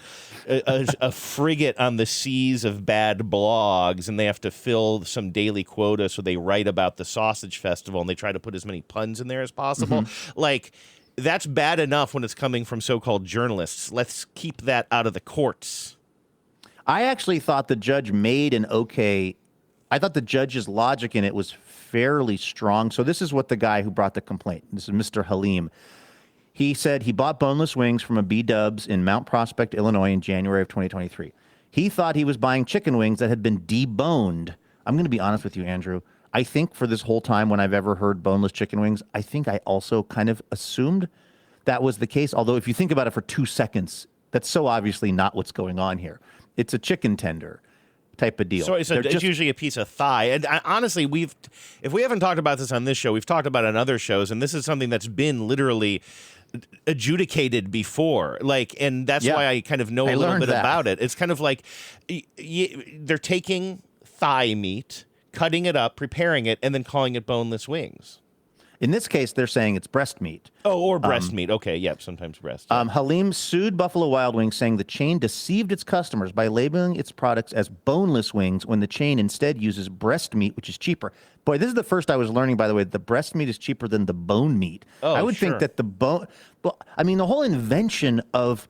frigate on the seas of bad blogs, and they have to fill some daily quota, so they write about the sausage festival, and they try to put as many puns in there as possible. Like... That's bad enough when it's coming from so-called journalists. Let's keep that out of the courts. I actually thought the judge made an okay... I thought the judge's logic in it was fairly strong. So this is what the guy who brought the complaint, this is Mr. Halim. He said he bought boneless wings from a B-Dubs in Mount Prospect, Illinois in January of 2023. He thought he was buying chicken wings that had been deboned. I'm going to be honest with you, Andrew. I think for this whole time when I've ever heard boneless chicken wings, I think I also kind of assumed that was the case. Although if you think about it for 2 seconds, that's so obviously not what's going on here. It's a chicken tender type of deal. So it's usually a piece of thigh. And honestly, if we haven't talked about this on this show, we've talked about it on other shows, and this is something that's been literally adjudicated before. And that's why I kind of know a little bit about it. It's kind of like they're taking thigh meat, cutting it up, preparing it, and then calling it boneless wings. In this case, they're saying it's breast meat. Oh, or breast meat. Okay, yep, sometimes breast. Yeah. Halim sued Buffalo Wild Wings, saying the chain deceived its customers by labeling its products as boneless wings when the chain instead uses breast meat, which is cheaper. Boy, this is the first I was learning, by the way, that the breast meat is cheaper than the bone meat. Oh, I would think that the bone... Well, I mean, the whole invention of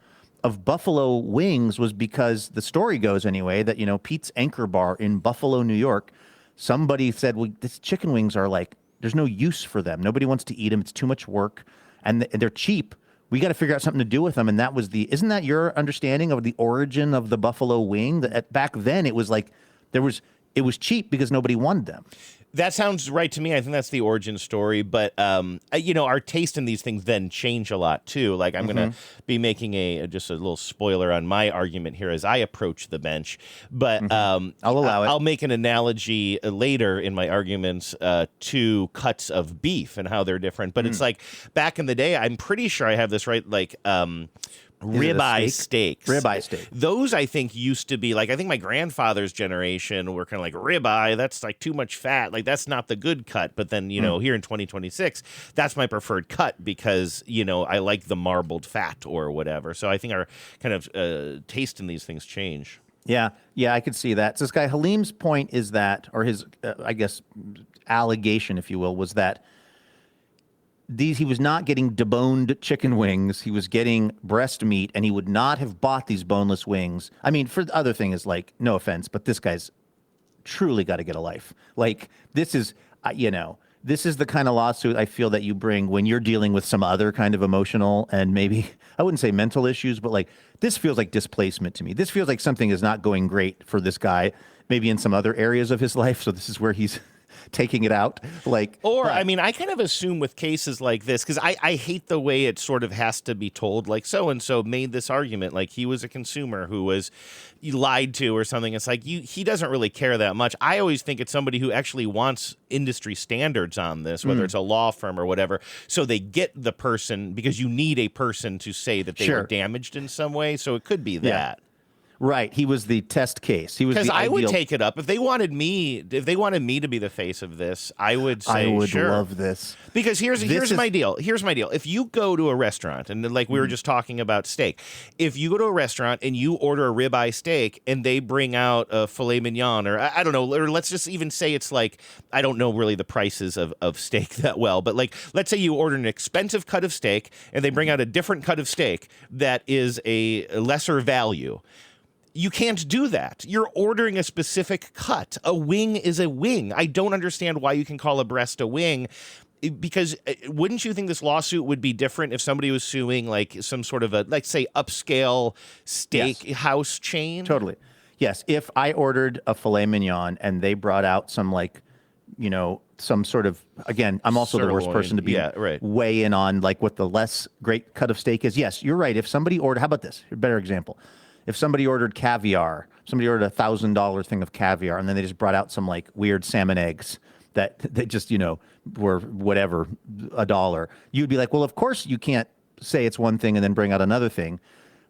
Buffalo wings was because, the story goes anyway, that, you know, Pete's Anchor Bar in Buffalo, New York, somebody said, well, these chicken wings are like, there's no use for them. Nobody wants to eat them. It's too much work. And they're cheap. We got to figure out something to do with them. And that was isn't that your understanding of the origin of the buffalo wing? That back then it was like, it was cheap because nobody wanted them. That sounds right to me. I think that's the origin story. But, you know, our taste in these things then change a lot, too. Like, I'm going to be making just a little spoiler on my argument here as I approach the bench. But I'll allow it. I'll make an analogy later in my arguments to cuts of beef and how they're different. But it's like, back in the day, I'm pretty sure I have this right, like... ribeye steaks. Ribeye steak. Those, I think, used to be like, I think my grandfather's generation were kind of like, ribeye, that's like too much fat. Like, that's not the good cut. But then, you know, here in 2026, that's my preferred cut because, you know, I like the marbled fat or whatever. So I think our kind of taste in these things change. Yeah, I could see that. So this guy, Halim's point is that, or his, I guess, allegation, if you will, was that he was not getting deboned chicken wings. He was getting breast meat, and he would not have bought these boneless wings. I mean, for the other thing is, like, no offense, but this guy's truly got to get a life. Like, this is, this is the kind of lawsuit I feel that you bring when you're dealing with some other kind of emotional and maybe, I wouldn't say mental issues, but like, this feels like displacement to me. This feels like something is not going great for this guy. maybe in some other areas of his life. So this is where he's taking it out. I mean, I kind of assume with cases like this, because I hate the way it sort of has to be told, like so-and-so made this argument, like he was a consumer who was lied to or something. It's like he doesn't really care that much. I always think it's somebody who actually wants industry standards on this, whether it's a law firm or whatever, so they get the person, because you need a person to say that they were damaged in some way, so it could be that. Right, he was the test case. He was because I would ideal... take it up if they wanted me to be the face of this. I would say, I would sure. love this. Because here's my deal. Here's my deal. If you go to a restaurant, and like we were just talking about steak, if you go to a restaurant and you order a ribeye steak and they bring out a filet mignon, or I don't know, or let's just even say it's like, I don't know really the prices of steak that well, but like let's say you order an expensive cut of steak and they bring out a different cut of steak that is a lesser value. You can't do that. You're ordering a specific cut. A wing is a wing. I don't understand why you can call a breast a wing, because wouldn't you think this lawsuit would be different if somebody was suing like some sort of a, like, say, upscale steak house chain? Totally. Yes. If I ordered a filet mignon and they brought out some, like, you know, some sort of, again, I'm also the worst person to be weigh in on like what the less great cut of steak is. Yes, you're right. If somebody ordered, how about this? A better example. If somebody ordered caviar, somebody ordered $1,000 thing of caviar, and then they just brought out some like weird salmon eggs that they just, you know, were whatever, $1, you'd be like, well, of course you can't say it's one thing and then bring out another thing.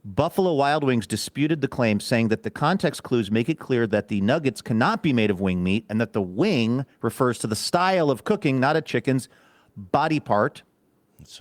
Buffalo Wild Wings disputed the claim, saying that the context clues make it clear that the nuggets cannot be made of wing meat and that the wing refers to the style of cooking, not a chicken's body part.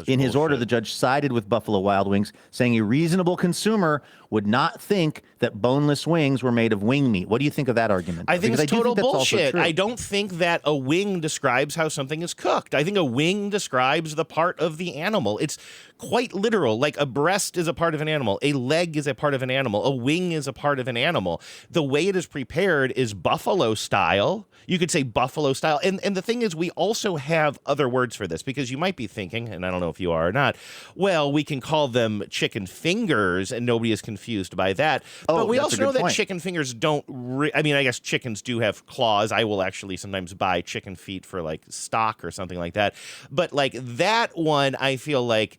In his order, the judge sided with Buffalo Wild Wings, saying a reasonable consumer would not think that boneless wings were made of wing meat. What do you think of that argument? I think it's total bullshit. I don't think that a wing describes how something is cooked. I think a wing describes the part of the animal. It's quite literal. Like a breast is a part of an animal. A leg is a part of an animal. A wing is a part of an animal. The way it is prepared is buffalo style. You could say buffalo style. And the thing is, we also have other words for this, because you might be thinking, and I don't know if you are or not, well, we can call them chicken fingers and nobody is confused by that. But we also know that chicken fingers don't, I mean, I guess chickens do have claws. I will actually sometimes buy chicken feet for like stock or something like that. But like that one, I feel like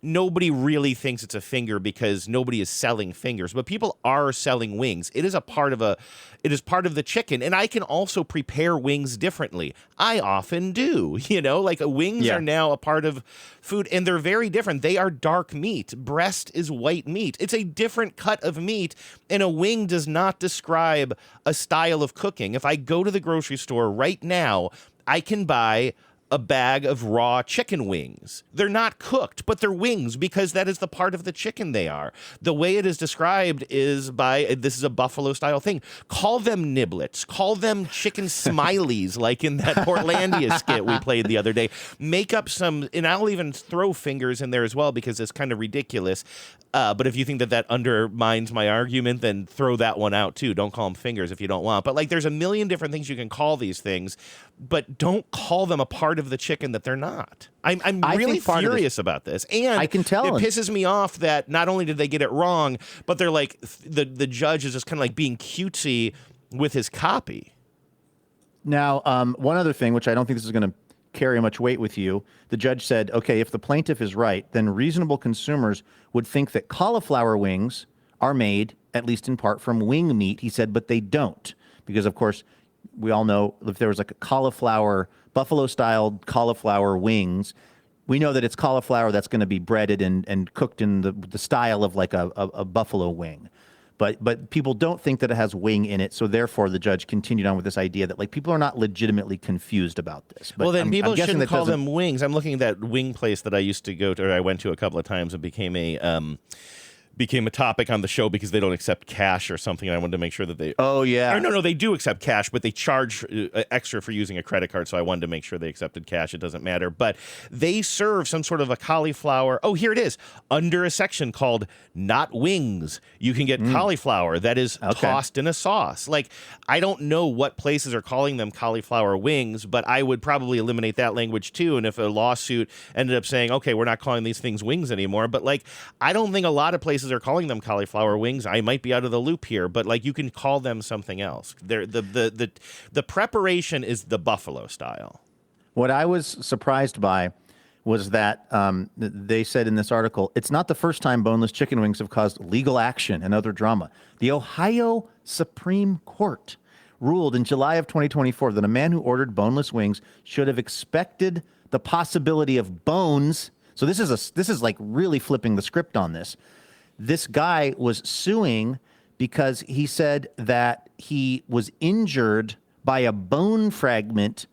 nobody really thinks it's a finger because nobody is selling fingers, but people are selling wings. It is part of the chicken. And I can also prepare wings differently. I often do, you know, like wings are now a part of food, and they're very different. They are dark meat. Breast is white meat. It's a different cut of meat, and a wing does not describe a style of cooking. If I go to the grocery store right now, I can buy a bag of raw chicken wings. They're not cooked, but they're wings because that is the part of the chicken they are. The way it is described is this is a buffalo style thing. Call them niblets. Call them chicken smileys, like in that Portlandia skit we played the other day. Make up some, and I'll even throw fingers in there as well because it's kind of ridiculous. But if you think that undermines my argument, then throw that one out too. Don't call them fingers if you don't want. But like, there's a million different things you can call these things, but don't call them a part of the chicken that they're not. I'm really furious about this, and I can tell it pisses me off that not only did they get it wrong, but they're like the judge is just kind of like being cutesy with his copy. Now, one other thing, which I don't think this is going to carry much weight with you. The judge said, okay, if the plaintiff is right, then reasonable consumers would think that cauliflower wings are made, at least in part, from wing meat. He said, but they don't. Because, of course, we all know if there was like a cauliflower, buffalo-style cauliflower wings, we know that it's cauliflower that's going to be breaded and cooked in the style of like a buffalo wing. But people don't think that it has wing in it, so therefore the judge continued on with this idea that like people are not legitimately confused about this. But well, then people shouldn't call them wings. I'm looking at that wing place that I used to go to, or I went to a couple of times, and became a topic on the show because they don't accept cash or something. And I wanted to make sure that they... Oh, yeah. Or no, they do accept cash, but they charge extra for using a credit card, so I wanted to make sure they accepted cash. It doesn't matter. But they serve some sort of a cauliflower... Oh, here it is. Under a section called Not Wings, you can get cauliflower that is tossed in a sauce. Like, I don't know what places are calling them cauliflower wings, but I would probably eliminate that language too. And if a lawsuit ended up saying, okay, we're not calling these things wings anymore, but like, I don't think a lot of places places are calling them cauliflower wings. I might be out of the loop here, but like you can call them something else. The preparation is the buffalo style. What I was surprised by was that they said in this article, it's not the first time boneless chicken wings have caused legal action and other drama. The Ohio Supreme Court ruled in July of 2024 that a man who ordered boneless wings should have expected the possibility of bones. So this is like really flipping the script on this. This guy was suing because he said that he was injured by a bone fragment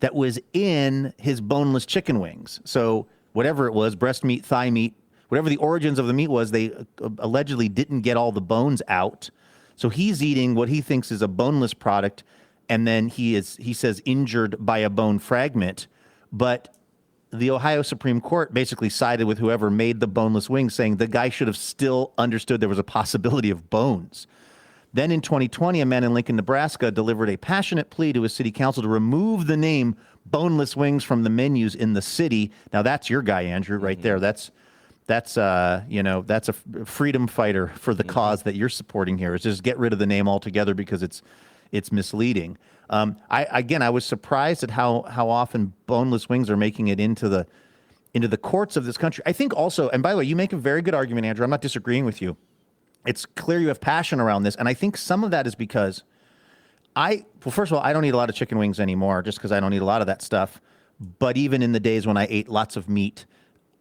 that was in his boneless chicken wings. So whatever it was, breast meat, thigh meat, whatever the origins of the meat was, they allegedly didn't get all the bones out. So he's eating what he thinks is a boneless product, and then he says injured by a bone fragment. But the Ohio Supreme Court basically sided with whoever made the boneless wings, saying the guy should have still understood there was a possibility of bones. Then in 2020, a man in Lincoln, Nebraska, delivered a passionate plea to his city council to remove the name boneless wings from the menus in the city. Now that's your guy, Andrew, right there. That's a freedom fighter for the cause that you're supporting here. Is just get rid of the name altogether because it's misleading. I was surprised at how often boneless wings are making it into the courts of this country. I think also, and by the way, you make a very good argument, Andrew. I'm not disagreeing with you. It's clear you have passion around this, and I think some of that is because first of all, I don't eat a lot of chicken wings anymore just because I don't eat a lot of that stuff. But even in the days when I ate lots of meat,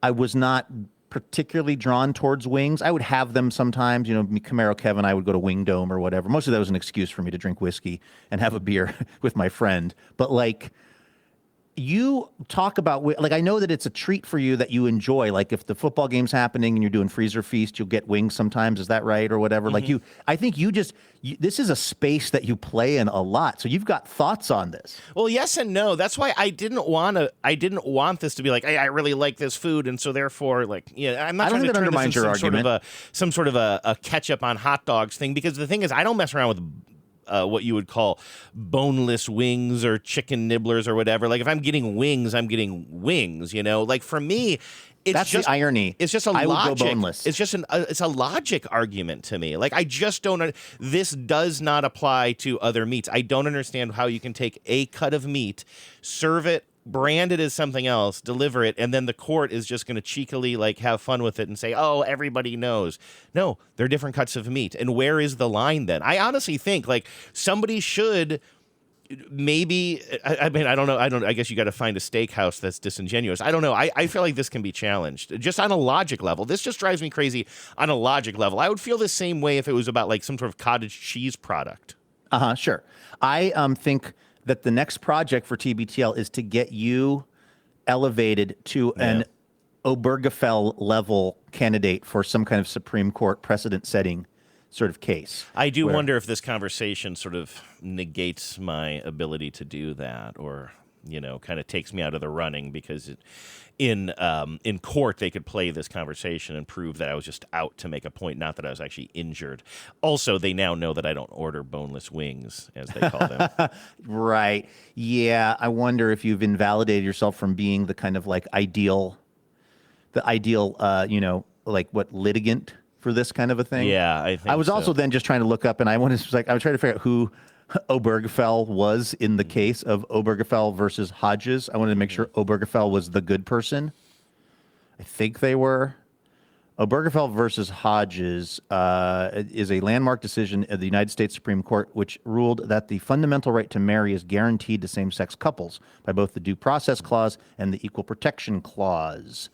I was not particularly drawn towards wings. I would have them sometimes. Camaro Kevin, I would go to Wing Dome or whatever. Most of that was an excuse for me to drink whiskey and have a beer with my friend. But like, you talk about, like, I know that it's a treat for you that you enjoy. Like, if the football game's happening and you're doing freezer feast, you'll get wings sometimes. Is that right, or whatever? Like, I think this is a space that you play in a lot. So you've got thoughts on this. Well, yes and no. That's why I didn't want this to be like, hey, I really like this food, and so therefore, like, I'm not trying to turn this into some sort of a ketchup on hot dogs thing. Because the thing is, I don't mess around with what you would call boneless wings or chicken nibblers or whatever. Like, if I'm getting wings, I'm getting wings, Like, for me, that's just the irony. It's just a logic. I would go boneless. It's just it's a logic argument to me. Like, I just don't. This does not apply to other meats. I don't understand how you can take a cut of meat, serve it, brand it as something else, deliver it, and then the court is just going to cheekily like have fun with it and say, "Oh, everybody knows." No, they're different cuts of meat. And where is the line then? I honestly think like somebody should. Maybe, I mean, I don't know. I guess you got to find a steakhouse that's disingenuous. I don't know. I feel like this can be challenged just on a logic level. This just drives me crazy on a logic level. I would feel the same way if it was about like some sort of cottage cheese product. Sure. I think that the next project for TBTL is to get you elevated to an Obergefell level candidate for some kind of Supreme Court precedent-setting sort of case. I do wonder if this conversation sort of negates my ability to do that, or kind of takes me out of the running, because in court they could play this conversation and prove that I was just out to make a point, not that I was actually injured. Also, they now know that I don't order boneless wings, as they call them. Right. Yeah. I wonder if you've invalidated yourself from being the kind of like ideal, like what, litigant for this kind of a thing. Yeah, I think I was also then just trying to look up, and I was trying to figure out who Obergefell was in the case of Obergefell versus Hodges. I wanted to make sure Obergefell was the good person. I think they were. Obergefell versus Hodges is a landmark decision of the United States Supreme Court, which ruled that the fundamental right to marry is guaranteed to same-sex couples by both the Due Process Clause and the Equal Protection Clause.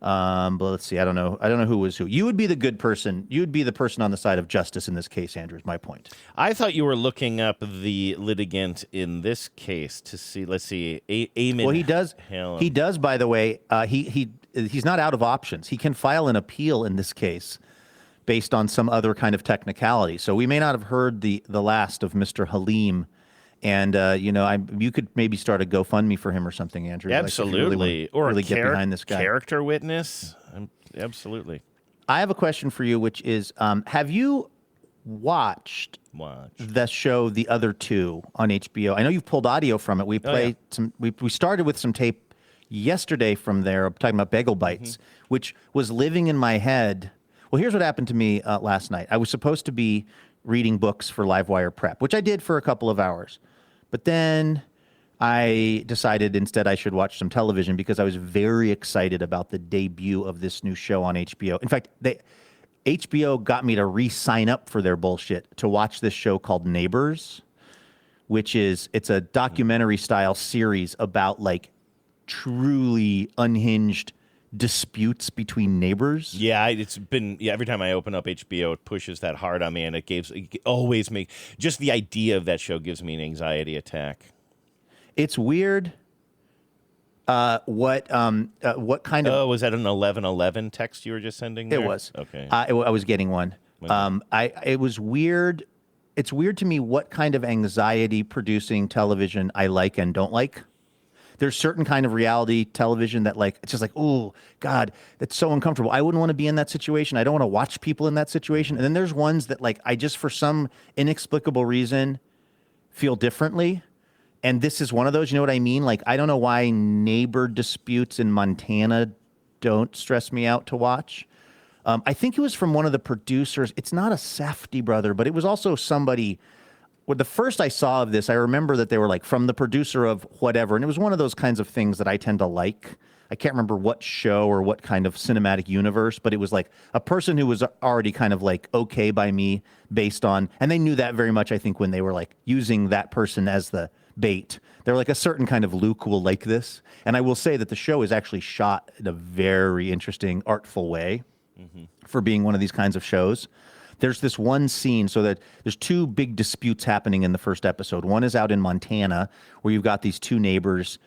But let's see. I don't know who was who. You would be the good person. You would be the person on the side of justice in this case, Andrew, is my point. I thought you were looking up the litigant in this case to see. Let's see. Eamon. Well, he does. Hallam. He does. By the way, he's not out of options. He can file an appeal in this case based on some other kind of technicality. So we may not have heard the last of Mr. Halim. And you could maybe start a GoFundMe for him or something, Andrew. Absolutely, or really a get behind this guy. Character witness. Absolutely. I have a question for you, which is: have you watched the show The Other Two on HBO? I know you've pulled audio from it. We played some. We started with some tape yesterday from there, talking about Bagel Bites, which was living in my head. Well, here's what happened to me last night. I was supposed to be reading books for Livewire prep, which I did for a couple of hours. But then I decided instead I should watch some television because I was very excited about the debut of this new show on HBO. In fact, HBO got me to re-sign up for their bullshit to watch this show called Neighbors, it's a documentary style series about like truly unhinged disputes between neighbors. Yeah, every time I open up HBO, it pushes that hard on me, and just the idea of that show gives me an anxiety attack. It's weird. What kind of? Oh, was that an 1111 text you were just sending there? It was. Okay. I was getting one. It was weird. It's weird to me what kind of anxiety producing television I like and don't like. There's certain kind of reality television that like, it's just like, oh God, that's so uncomfortable. I wouldn't want to be in that situation. I don't want to watch people in that situation. And then there's ones that like, I just, for some inexplicable reason, feel differently. And this is one of those, you know what I mean? Like, I don't know why neighbor disputes in Montana don't stress me out to watch. I think it was from one of the producers. It's not a Safdie brother, but it was also somebody. Well, the first I saw of this, I remember that they were like from the producer of whatever. And it was one of those kinds of things that I tend to like. I can't remember what show or what kind of cinematic universe, but it was like a person who was already kind of like okay by me based on, and they knew that very much, I think, when they were like using that person as the bait. They're like, a certain kind of Luke will like this. And I will say that the show is actually shot in a very interesting, artful way for being one of these kinds of shows. There's this one scene, so that there's two big disputes happening in the first episode. One is out in Montana, where you've got these two neighbors.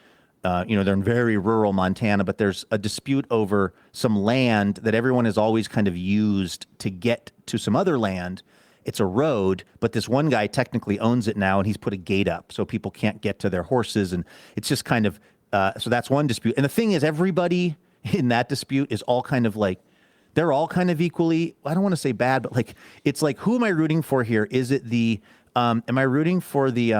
They're in very rural Montana, but there's a dispute over some land that everyone has always kind of used to get to some other land. It's a road, but this one guy technically owns it now, and he's put a gate up so people can't get to their horses. And it's just kind of, so that's one dispute. And the thing is, everybody in that dispute is all kind of like, they're all kind of equally, I don't want to say bad, but like, it's like, who am I rooting for here? Is it am I rooting for the,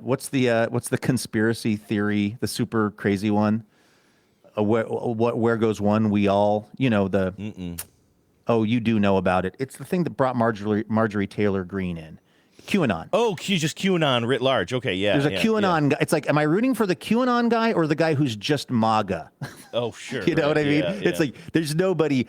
what's the conspiracy theory, the super crazy one? Where goes one, we all, oh, you do know about it. It's the thing that brought Marjorie Taylor Greene in. QAnon. Oh, just QAnon writ large. Okay, yeah. There's a QAnon guy. It's like, am I rooting for the QAnon guy or the guy who's just MAGA? Oh, sure. You know what I mean? Yeah, it's like there's nobody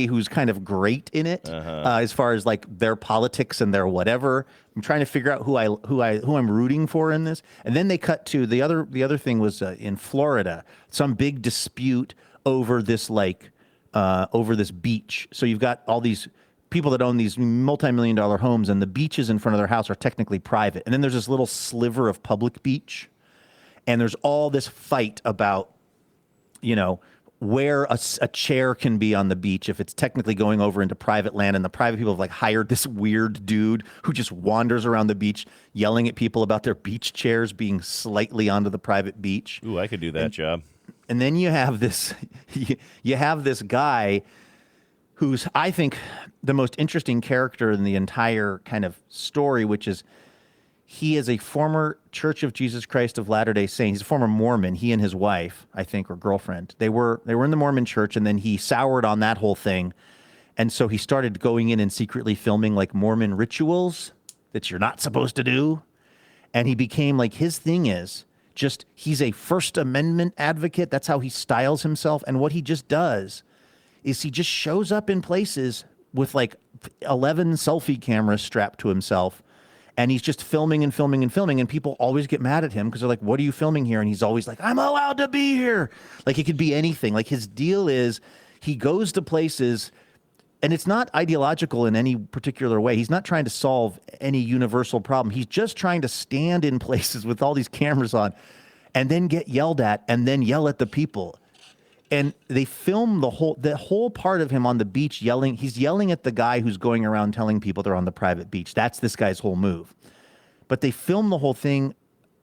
who's kind of great in it as far as like their politics and their whatever. I'm trying to figure out who I'm rooting for in this. And then they cut to the other thing was in Florida, some big dispute over this over this beach. So you've got all these people that own these multi-million-dollar homes, and the beaches in front of their house are technically private. And then there's this little sliver of public beach, and there's all this fight about, where a chair can be on the beach if it's technically going over into private land. And the private people have like hired this weird dude who just wanders around the beach yelling at people about their beach chairs being slightly onto the private beach. Ooh, I could do that job. And then you have this guy who's, I think, the most interesting character in the entire kind of story, which is he is a former Church of Jesus Christ of Latter-day Saints. He's a former Mormon. He and his wife, I think, or girlfriend, they were in the Mormon church, and then he soured on that whole thing. And so he started going in and secretly filming like Mormon rituals that you're not supposed to do. And he became like, his thing is just, he's a First Amendment advocate. That's how he styles himself. And what he just does is he just shows up in places with like 11 selfie cameras strapped to himself, and he's just filming and filming and filming, and people always get mad at him because they're like, what are you filming here? And he's always like, I'm allowed to be here. Like, it could be anything. Like, his deal is he goes to places, and it's not ideological in any particular way. He's not trying to solve any universal problem. He's just trying to stand in places with all these cameras on and then get yelled at and then yell at the people. And they film the whole part of him on the beach yelling. He's yelling at the guy who's going around telling people they're on the private beach. That's this guy's whole move. But they film the whole thing.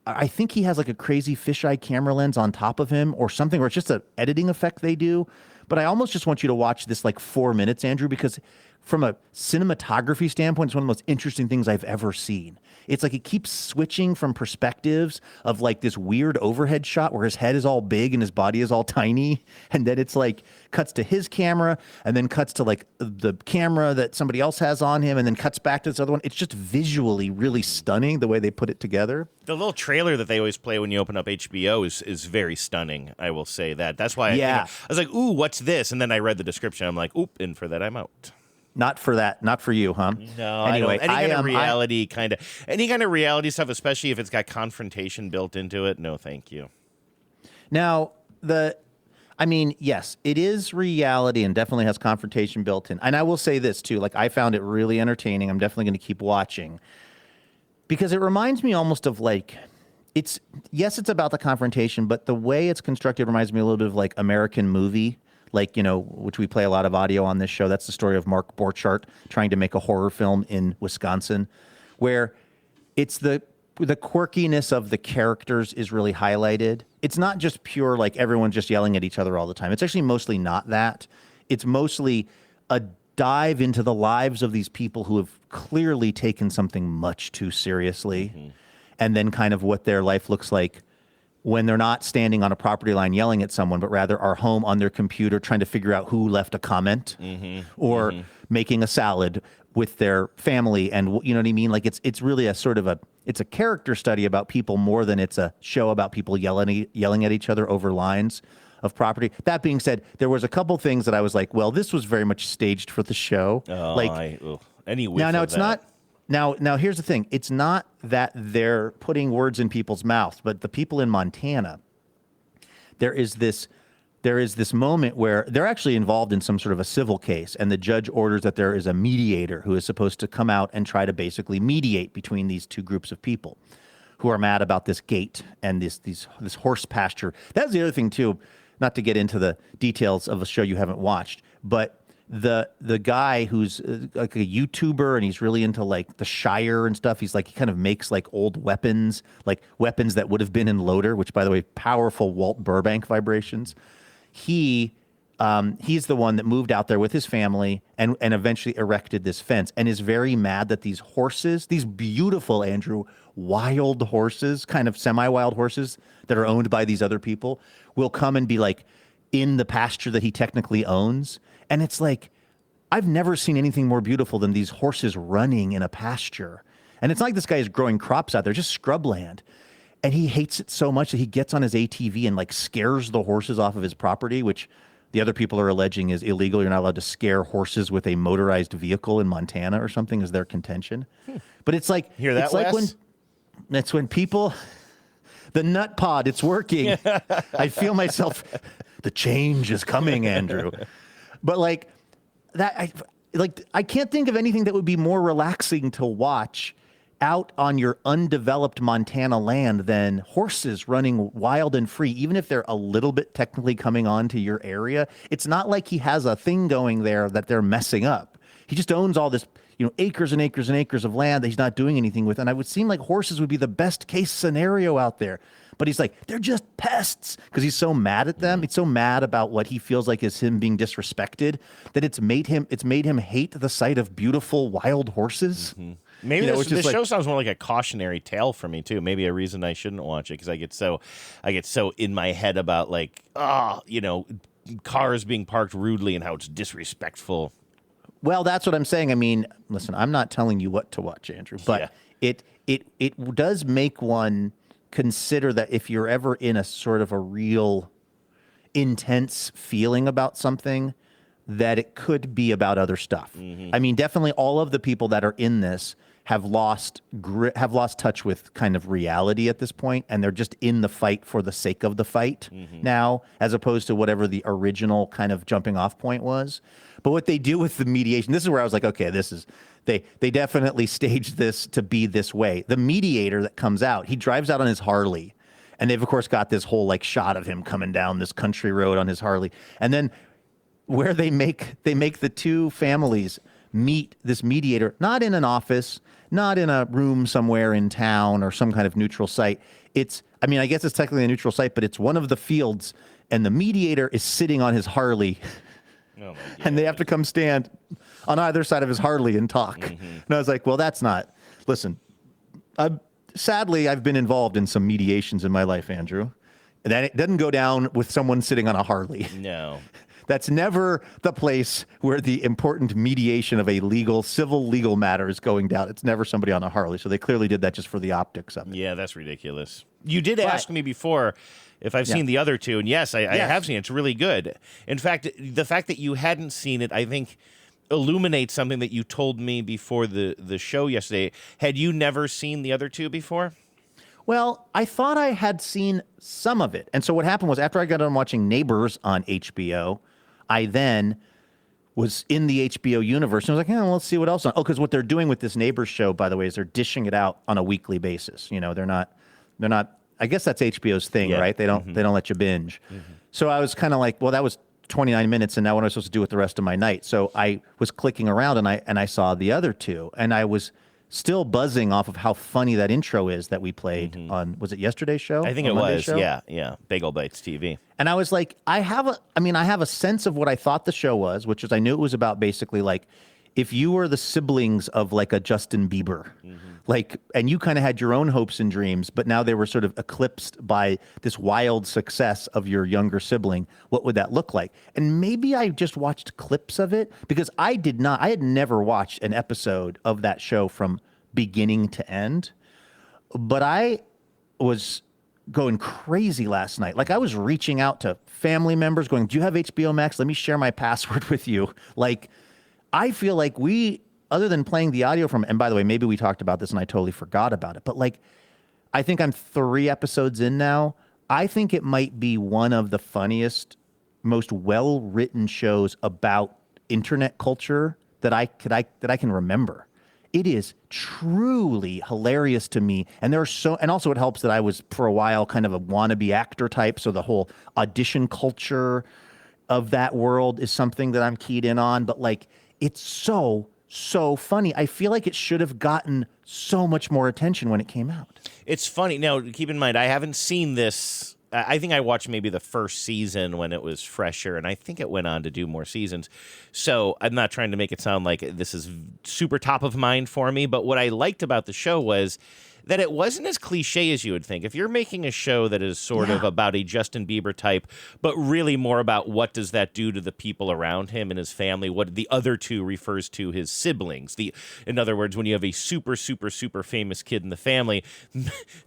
I think he has like a crazy fisheye camera lens on top of him or something, or it's just an editing effect they do. But I almost just want you to watch this like 4 minutes, Andrew, because from a cinematography standpoint, it's one of the most interesting things I've ever seen. It's like it keeps switching from perspectives of like this weird overhead shot where his head is all big and his body is all tiny. And then it's like cuts to his camera and then cuts to like the camera that somebody else has on him and then cuts back to this other one. It's just visually really stunning the way they put it together. The little trailer that they always play when you open up HBO is very stunning. I will say that. That's why I was like, ooh, what's this? And then I read the description. I'm like, oop, and for that, I'm out. Not for that. Not for you, huh? No, anyway, any kind of reality stuff, especially if it's got confrontation built into it. No, thank you. Now, yes, it is reality and definitely has confrontation built in. And I will say this too, like I found it really entertaining. I'm definitely going to keep watching because it reminds me almost of like, it's about the confrontation, but the way it's constructed reminds me a little bit of like American Movie. Like, which we play a lot of audio on this show. That's the story of Mark Borchardt trying to make a horror film in Wisconsin, where it's the quirkiness of the characters is really highlighted. It's not just pure, like everyone just yelling at each other all the time. It's actually mostly not that. It's mostly a dive into the lives of these people who have clearly taken something much too seriously, and then kind of what their life looks like when they're not standing on a property line yelling at someone, but rather are home on their computer trying to figure out who left a comment or making a salad with their family. And you know what I mean? Like it's really a sort of it's a character study about people more than it's a show about people yelling at each other over lines of property. That being said, there was a couple things that I was like, well, this was very much staged for the show. Oh, now it's not. Now, here's the thing. It's not that they're putting words in people's mouths, but the people in Montana, there is this moment where they're actually involved in some sort of a civil case, and the judge orders that there is a mediator who is supposed to come out and try to basically mediate between these two groups of people who are mad about this gate and this horse pasture. That's the other thing, too, not to get into the details of a show you haven't watched, but the guy who's like a YouTuber and he's really into like the Shire and stuff. He kind of makes like old weapons, like weapons that would have been in Loader, which by the way, powerful Walt Burbank vibrations. He's the one that moved out there with his family and eventually erected this fence and is very mad that these horses, these beautiful, Andrew, wild horses, kind of semi-wild horses that are owned by these other people will come and be like in the pasture that he technically owns. And it's like, I've never seen anything more beautiful than these horses running in a pasture. And it's not like this guy is growing crops out there, just scrubland. And he hates it so much that he gets on his ATV and like scares the horses off of his property, which the other people are alleging is illegal. You're not allowed to scare horses with a motorized vehicle in Montana or something is their contention. But it's like, hear that, it's like when people, the nut pod, it's working. I feel myself, the change is coming, Andrew. But like that, I can't think of anything that would be more relaxing to watch out on your undeveloped Montana land than horses running wild and free, even if they're a little bit technically coming on to your area. It's not like he has a thing going there that they're messing up. He just owns all this, acres and acres and acres of land that he's not doing anything with. And I would seem like horses would be the best case scenario out there. But he's like, they're just pests because he's so mad at them. He's so mad about what he feels like is him being disrespected that it's made him hate the sight of beautiful wild horses. Maybe this show sounds more like a cautionary tale for me too. Maybe a reason I shouldn't watch it because I get so in my head about like cars being parked rudely and how it's disrespectful. Well, that's what I'm saying. I mean, listen, I'm not telling you what to watch, Andrew, but it does make one consider that if you're ever in a sort of a real intense feeling about something, that it could be about other stuff. I mean, definitely all of the people that are in this have lost touch with kind of reality at this point, and they're just in the fight for the sake of the fight now, as opposed to whatever the original kind of jumping off point was. But what they do with the mediation, this is where I was like, okay, they definitely staged this to be this way. The mediator that comes out, he drives out on his Harley, and they've of course got this whole like shot of him coming down this country road on his Harley, and then where they make the two families meet this mediator, not in an office, not in a room somewhere in town or some kind of neutral site. I guess it's technically a neutral site, but it's one of the fields, and the mediator is sitting on his Harley. Oh, and they have to come stand on either side of his Harley and talk. And I was like, well, that's not. Listen, sadly, I've been involved in some mediations in my life, Andrew. And that it doesn't go down with someone sitting on a Harley. No. That's never the place where the important mediation of a civil legal matter is going down. It's never somebody on a Harley. So they clearly did that just for the optics of it. Yeah, that's ridiculous. You did ask me before if I've seen the other two, and yes, I have seen it. It's really good. In fact, the fact that you hadn't seen it, I think, illuminates something that you told me before the show yesterday. Had you never seen the other two before? Well, I thought I had seen some of it. And so what happened was after I got done watching Neighbors on HBO, I then was in the HBO universe and I was like, let's see what else. Because what they're doing with this Neighbors show, by the way, is they're dishing it out on a weekly basis. You know, they're not, I guess that's HBO's thing, right? They don't let you binge. So I was kind of like, well, that was 29 minutes and now what am I supposed to do with the rest of my night? So I was clicking around and I saw the other two and I was still buzzing off of how funny that intro is that we played on, was it yesterday's show? I think it was, yeah. Bagel Bites TV. And I was like, I have a sense of what I thought the show was, which is I knew it was about basically like if you were the siblings of like a Justin Bieber, like, and you kind of had your own hopes and dreams, but now they were sort of eclipsed by this wild success of your younger sibling. What would that look like? And maybe I just watched clips of it because I had never watched an episode of that show from beginning to end, but I was going crazy last night. Like I was reaching out to family members going, do you have HBO Max? Let me share my password with you. Like, I feel like other than playing the audio from, and by the way, maybe we talked about this and I totally forgot about it, but like, I think I'm 3 episodes in now. I think it might be one of the funniest, most well-written shows about internet culture that I can remember. It is truly hilarious to me. And and also it helps that I was for a while kind of a wannabe actor type. So the whole audition culture of that world is something that I'm keyed in on, but like, it's so funny. I feel like it should have gotten so much more attention when it came out. It's funny. Now, keep in mind, I haven't seen this. I think I watched maybe the first season when it was fresher, and I think it went on to do more seasons. So I'm not trying to make it sound like this is super top of mind for me, but what I liked about the show was that it wasn't as cliche as you would think. If you're making a show that is sort of about a Justin Bieber type, but really more about what does that do to the people around him and his family, what the other two refers to his siblings. In other words, when you have a super, super, super famous kid in the family,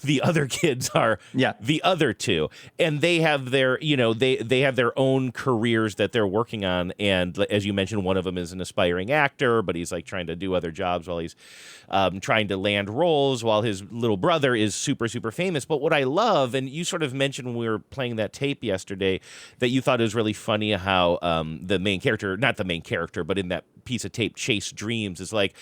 the other kids are the other two. And they have their, they have their own careers that they're working on. And as you mentioned, one of them is an aspiring actor, but he's like trying to do other jobs while he's trying to land roles while his little brother is super, super famous. But what I love, and you sort of mentioned when we were playing that tape yesterday, that you thought it was really funny how the main character, not the main character, but in that piece of tape, Chase Dreams, is like,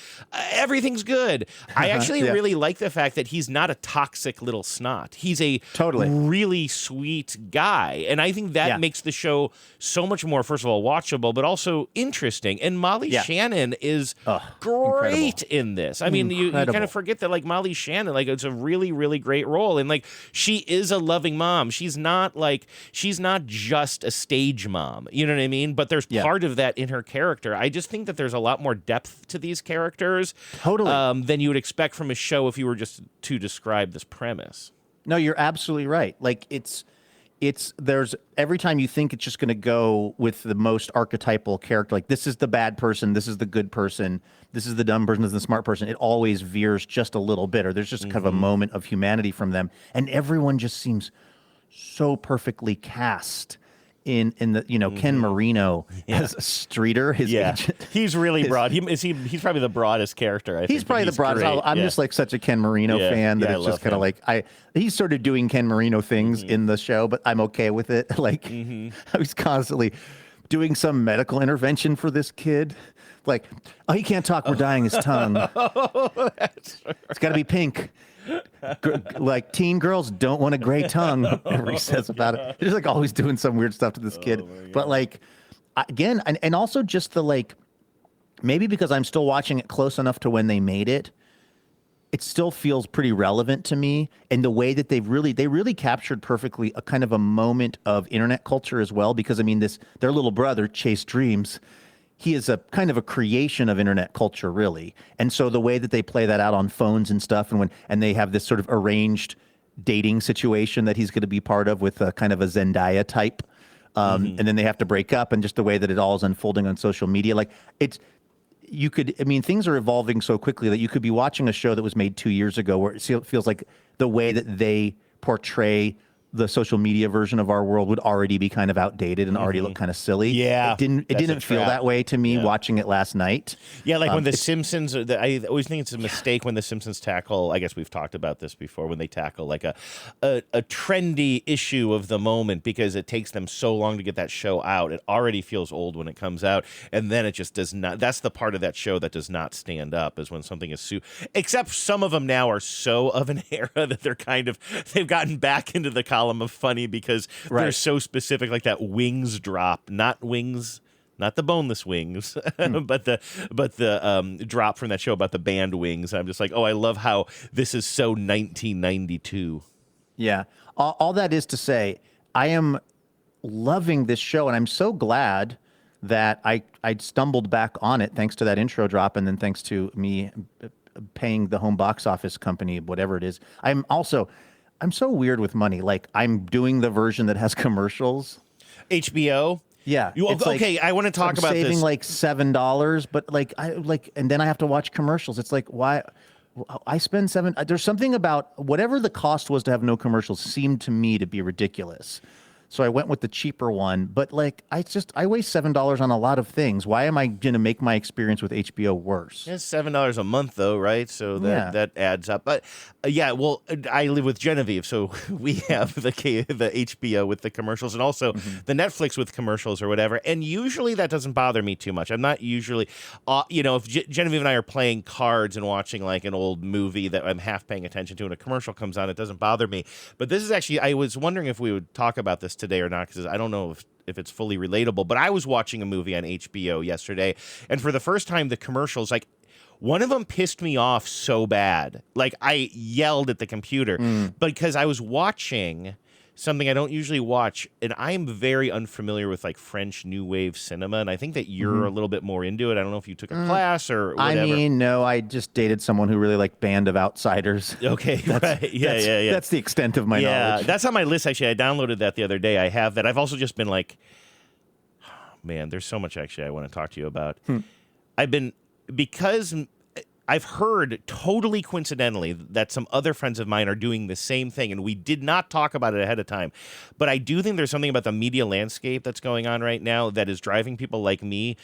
everything's good. I actually really like the fact that he's not a toxic little snot. He's a really sweet guy. And I think that makes the show so much more, first of all, watchable, but also interesting. And Molly Shannon is great in this. I mean, you kind of forget that, like, Molly Shannon, like, it's a really, really great role. And, like, she is a loving mom. She's not just a stage mom. You know what I mean? But there's part of that in her character. I just think that there's a lot more depth to these characters than you would expect from a show if you were just to describe this premise. No, you're absolutely right. Like, there's every time you think it's just going to go with the most archetypal character, like this is the bad person, this is the good person, this is the dumb person, this is the smart person, it always veers just a little bit, or there's just kind of a moment of humanity from them. And everyone just seems so perfectly cast in the, Ken Marino as Streeter, his agent. He's really broad. He's probably the broadest character, I think. He's probably the broadest. I'm just like such a Ken Marino fan that it's just kind of like, he's sort of doing Ken Marino things in the show, but I'm okay with it. Like, I was constantly doing some medical intervention for this kid. Like, oh, he can't talk, we're dyeing his tongue. It's got to be pink. Like, teen girls don't want a gray tongue, whatever he says about it. He's like always doing some weird stuff to this kid. But like, again, and also just the, like, maybe because I'm still watching it close enough to when they made it, it still feels pretty relevant to me. And the way that they really captured perfectly a kind of a moment of internet culture as well. Because I mean, their little brother, Chase Dreams, he is a kind of a creation of internet culture, really. And so the way that they play that out on phones and stuff, and they have this sort of arranged dating situation that he's going to be part of with a kind of a Zendaya type, and then they have to break up, and just the way that it all is unfolding on social media, like things are evolving so quickly that you could be watching a show that was made 2 years ago, where it feels like the way that they portray the social media version of our world would already be kind of outdated and already look kind of silly. Yeah, it didn't feel that way to me watching it last night. Yeah, like when The Simpsons, I always think it's a mistake when The Simpsons tackle, I guess we've talked about this before, when they tackle like a trendy issue of the moment, because it takes them so long to get that show out. It already feels old when it comes out, and then it just does not. That's the part of that show that does not stand up, is when something is except some of them now are so of an era that they've gotten back into the column of funny because they're so specific, like that wings drop, not the boneless wings, but the drop from that show about the band Wings. I'm just like, oh, I love how this is so 1992. Yeah. All that is to say, I am loving this show, and I'm so glad that I stumbled back on it thanks to that intro drop, and then thanks to me paying the home box office company, whatever it is. I'm so weird with money. Like, I'm doing the version that has commercials. HBO? Yeah. Okay, I want to talk about saving this. like $7, but and then I have to watch commercials. It's like, why? I spend $7. There's something about whatever the cost was to have no commercials seemed to me to be ridiculous. So I went with the cheaper one, but like I waste $7 on a lot of things. Why am I going to make my experience with HBO worse? It's $7 a month, though, right? So that adds up. But well, I live with Genevieve, so we have the HBO with the commercials, and also the Netflix with commercials or whatever. And usually that doesn't bother me too much. I'm not usually, if Genevieve and I are playing cards and watching like an old movie that I'm half paying attention to, and a commercial comes on, it doesn't bother me. But this is actually, I was wondering if we would talk about this today or not, because I don't know if it's fully relatable, but I was watching a movie on HBO yesterday, and for the first time, the commercials, like, one of them pissed me off so bad. Like, I yelled at the computer because I was watching something I don't usually watch, and I'm very unfamiliar with like French New Wave cinema, and I think that you're a little bit more into it. I don't know if you took a class or whatever. I mean, no, I just dated someone who really liked Band of Outsiders. Okay, right. Yeah. That's the extent of my knowledge. That's on my list, actually. I downloaded that the other day. I have that. I've also just been like, oh, man, there's so much actually I want to talk to you about. Because I've heard totally coincidentally that some other friends of mine are doing the same thing, and we did not talk about it ahead of time. But I do think there's something about the media landscape that's going on right now that is driving people like me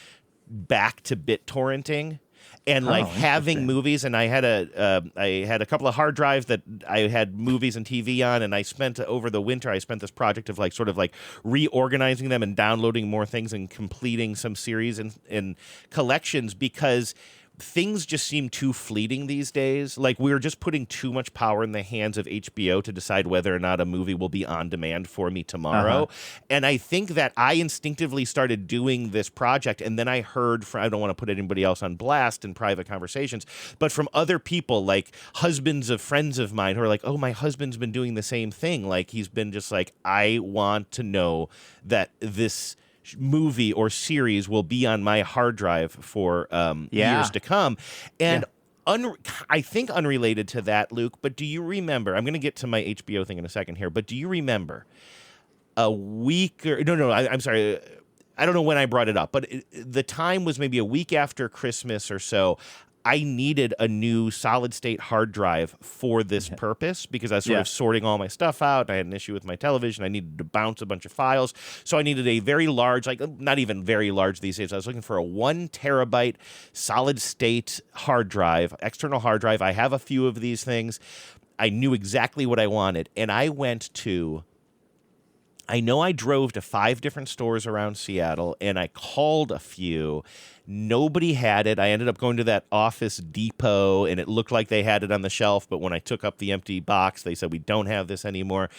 back to BitTorrenting and like having movies. And I had a couple of hard drives that I had movies and TV on, and I spent over the winter, this project of like sort of like reorganizing them and downloading more things and completing some series and collections, because things just seem too fleeting these days. Like, we're just putting too much power in the hands of HBO to decide whether or not a movie will be on demand for me tomorrow. And I think that I instinctively started doing this project, and then I heard from, I don't want to put anybody else on blast in private conversations, but from other people, like husbands of friends of mine, who are like, oh, my husband's been doing the same thing. Like, he's been just like, I want to know that this movie or series will be on my hard drive for years to come. And I think unrelated to that, Luke, but do you remember, I'm going to get to my HBO thing in a second here, but do you remember a week or I'm sorry, I don't know when I brought it up, but the time was maybe a week after Christmas or so. I needed a new solid state hard drive for this purpose, because I was sort of sorting all my stuff out. I had an issue with my television. I needed to bounce a bunch of files. So I needed a very large, like not even very large these days. I was looking for a 1 terabyte solid state hard drive, external hard drive. I have a few of these things. I knew exactly what I wanted. And I drove to 5 different stores around Seattle, and I called a few. Nobody had it. I ended up going to that Office Depot, and it looked like they had it on the shelf, but when I took up the empty box, they said, we don't have this anymore.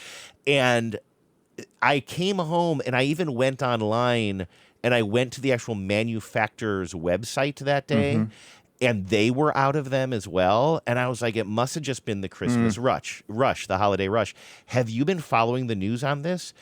And I came home, and I even went online, and I went to the actual manufacturer's website that day, and they were out of them as well. And I was like, it must have just been the Christmas rush, the holiday rush. Have you been following the news on this?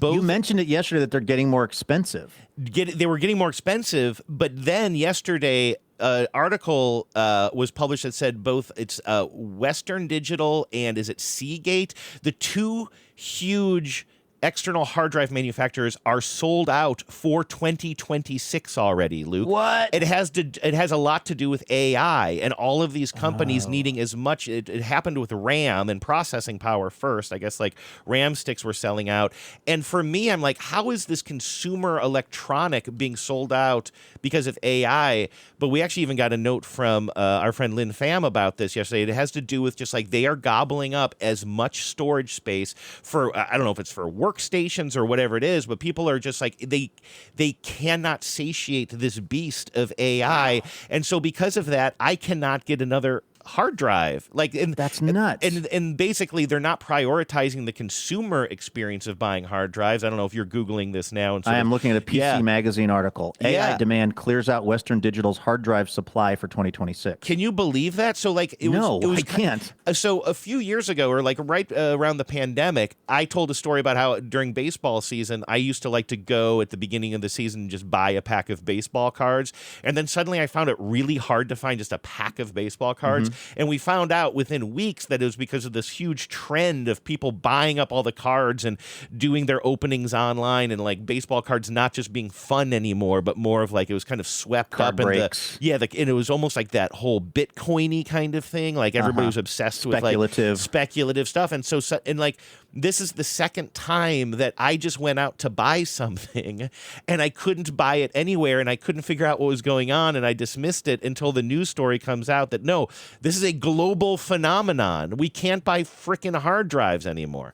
You mentioned it yesterday that they're getting more expensive. They were getting more expensive, but then yesterday, an article was published that said both it's Western Digital and is it Seagate, the two huge external hard drive manufacturers are sold out for 2026 already, Luke. What? It has a lot to do with AI and all of these companies needing as much. It happened with RAM and processing power first. I guess like RAM sticks were selling out. And for me, I'm like, how is this consumer electronic being sold out because of AI? But we actually even got a note from our friend Lynn Pham about this yesterday. It has to do with just like they are gobbling up as much storage space for, I don't know if it's for workstations or whatever it is, but people are just like, they cannot satiate this beast of AI. And so because of that, I cannot get another hard drive. That's nuts. And basically they're not prioritizing the consumer experience of buying hard drives. I don't know if you're Googling this now. And I am looking at a PC Magazine article. AI demand clears out Western Digital's hard drive supply for 2026. Can you believe that? So like I can't. So a few years ago, or like right around the pandemic, I told a story about how during baseball season, I used to like to go at the beginning of the season and just buy a pack of baseball cards. And then suddenly I found it really hard to find just a pack of baseball cards. And we found out within weeks that it was because of this huge trend of people buying up all the cards and doing their openings online, and like baseball cards not just being fun anymore, but more of like it was kind of swept Card up breaks. and it was almost like that whole Bitcoin-y kind of thing. Like everybody was obsessed with like speculative stuff. And so like this is the second time that I just went out to buy something and I couldn't buy it anywhere and I couldn't figure out what was going on, and I dismissed it until the news story comes out that no, this is a global phenomenon. We can't buy frickin' hard drives anymore.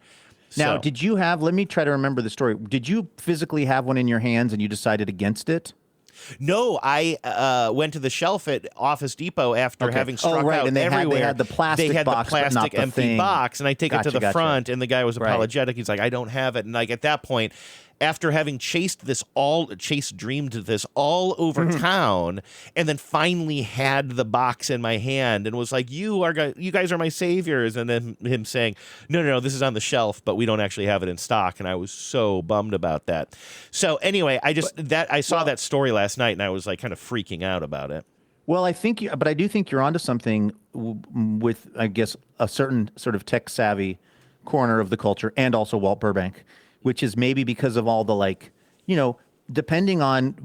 Now, did you have, let me try to remember the story. Did you physically have one in your hands and you decided against it? No, I went to the shelf at Office Depot after having struck out and they everywhere. They had the plastic box, the plastic but not the empty thing. box, and I take it to the front, and the guy was apologetic. He's like, I don't have it. And like at that point, after having dreamed this all over town, and then finally had the box in my hand and was like, you guys are my saviors. And then him saying, no, this is on the shelf, but we don't actually have it in stock. And I was so bummed about that. So anyway, I saw that story last night and I was like kind of freaking out about it. Well, I do think you're onto something with, I guess, a certain sort of tech savvy corner of the culture, and also Walt Burbank, which is maybe because of all the depending on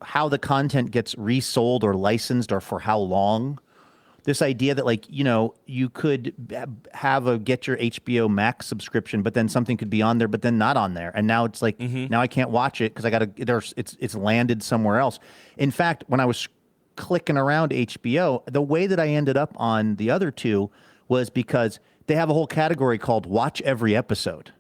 how the content gets resold or licensed or for how long. This idea that you could get your HBO Max subscription, but then something could be on there, but then not on there, and now it's like now I can't watch it because it's landed somewhere else. In fact, when I was clicking around HBO, the way that I ended up on the other two was because they have a whole category called Watch Every Episode,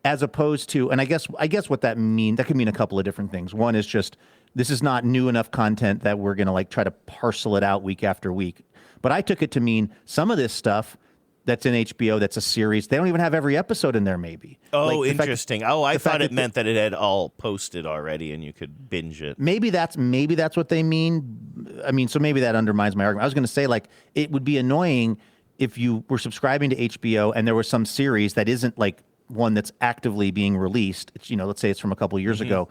as opposed to, and I guess what that means, that could mean a couple of different things. One is just, this is not new enough content that we're going to try to parcel it out week after week. But I took it to mean some of this stuff that's in HBO, that's a series, they don't even have every episode in there maybe. Oh, interesting. I thought it meant that it had all posted already and you could binge it. Maybe that's what they mean. I mean, so maybe that undermines my argument. I was going to say, it would be annoying if you were subscribing to HBO and there was some series that isn't one that's actively being released. It's, let's say it's from a couple years ago,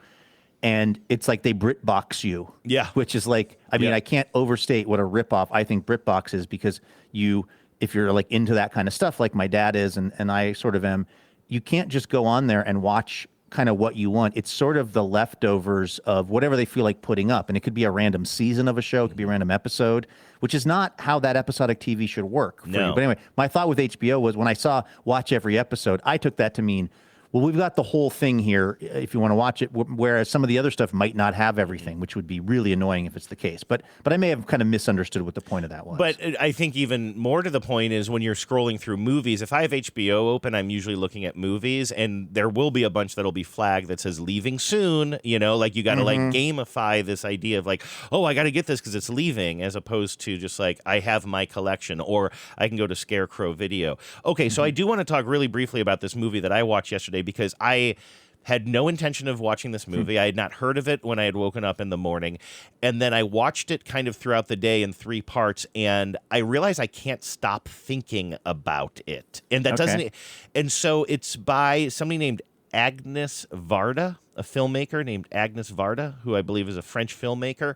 and it's like they BritBox you. Yeah. Which is I can't overstate what a ripoff I think BritBox is, because if you're into that kind of stuff like my dad is, and I sort of am, you can't just go on there and watch kind of what you want. It's sort of the leftovers of whatever they feel like putting up. And it could be a random season of a show. It could be a random episode, which is not how that episodic TV should work for you. But anyway, my thought with HBO was when I saw Watch Every Episode, I took that to mean, well, we've got the whole thing here if you want to watch it, whereas some of the other stuff might not have everything, which would be really annoying if it's the case. But I may have kind of misunderstood what the point of that was. But I think even more to the point is when you're scrolling through movies, if I have HBO open, I'm usually looking at movies, and there will be a bunch that'll be flagged that says leaving soon, you got to gamify this idea of I got to get this because it's leaving, as opposed to just I have my collection, or I can go to Scarecrow Video. Okay, so I do want to talk really briefly about this movie that I watched yesterday, because I Had no intention of watching this movie. I had not heard of it when I had woken up in the morning. And then I watched it kind of throughout the day in 3 parts, and I realized I can't stop thinking about it. And that doesn't. And so it's by somebody named Agnes Varda, a filmmaker named Agnes Varda, who I believe is a French filmmaker.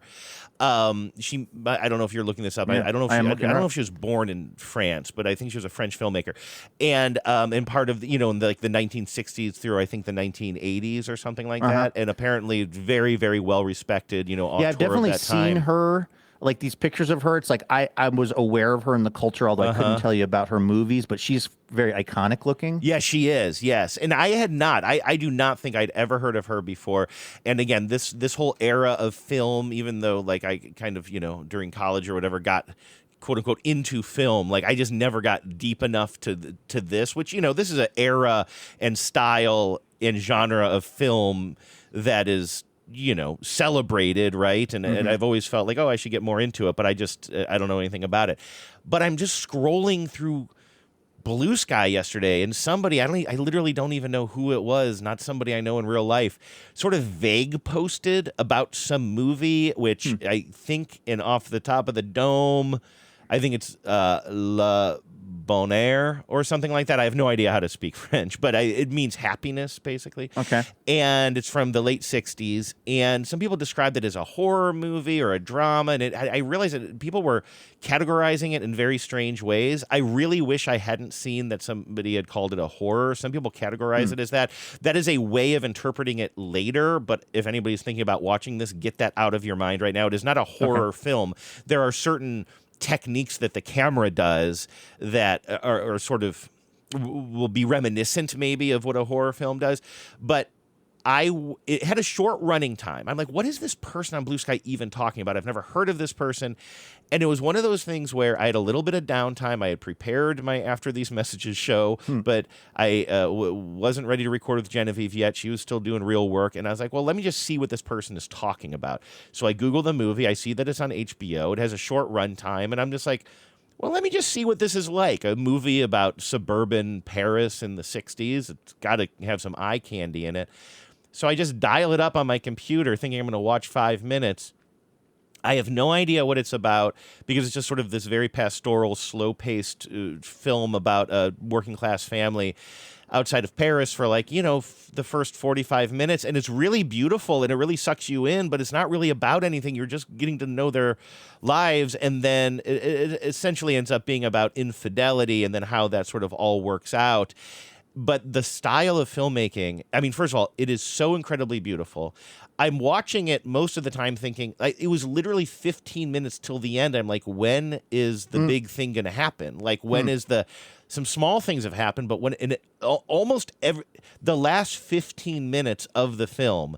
I don't know if you're looking this up. Yeah, I don't know if she was born in France, but I think she was a French filmmaker. And part of in the 1960s through I think the 1980s or something like that. And apparently very, very well respected. Yeah, I've definitely seen her. Like these pictures of her, it's like I was aware of her in the culture, although I couldn't tell you about her movies, but she's very iconic looking. Yeah, she is, yes. And I had not. I do not think I'd ever heard of her before. And again, this whole era of film, even though like I kind of, during college or whatever got quote unquote into film, like I just never got deep enough to this, which, this is an era and style and genre of film that is celebrated, right? And I've always felt like, I should get more into it, but I don't know anything about it. But I'm just scrolling through Blue Sky yesterday, and somebody, I literally don't even know who it was, not somebody I know in real life, sort of vague posted about some movie, which I think Off the Top of the Dome, I think it's La Bonheur or something like that. I have no idea how to speak French, but it means happiness, basically. Okay. And it's from the late 60s. And some people described it as a horror movie or a drama. And I realized that people were categorizing it in very strange ways. I really wish I hadn't seen that somebody had called it a horror. Some people categorize it as that. That is a way of interpreting it later. But if anybody's thinking about watching this, get that out of your mind right now. It is not a horror film. There are certain techniques that the camera does that are sort of will be reminiscent maybe of what a horror film does, but it had a short running time. I'm like, what is this person on Blue Sky even talking about? I've never heard of this person. And it was one of those things where I had a little bit of downtime. I had prepared my After These Messages show, but I wasn't ready to record with Genevieve yet. She was still doing real work. And I was like, well, let me just see what this person is talking about. So I Google the movie. I see that it's on HBO. It has a short run time. And I'm just like, well, let me just see what this is like. A movie about suburban Paris in the 60s. It's got to have some eye candy in it. So I just dial it up on my computer thinking I'm going to watch 5 minutes. I have no idea what it's about because it's just sort of this very pastoral, slow-paced film about a working-class family outside of Paris for the first 45 minutes. And it's really beautiful and it really sucks you in, but it's not really about anything. You're just getting to know their lives. And then it essentially ends up being about infidelity and then how that sort of all works out. But the style of filmmaking, I mean, first of all, it is so incredibly beautiful. I'm watching it most of the time thinking, it was literally 15 minutes till the end. I'm like, when is the big thing going to happen? Like, when is some small things have happened, but the last 15 minutes of the film,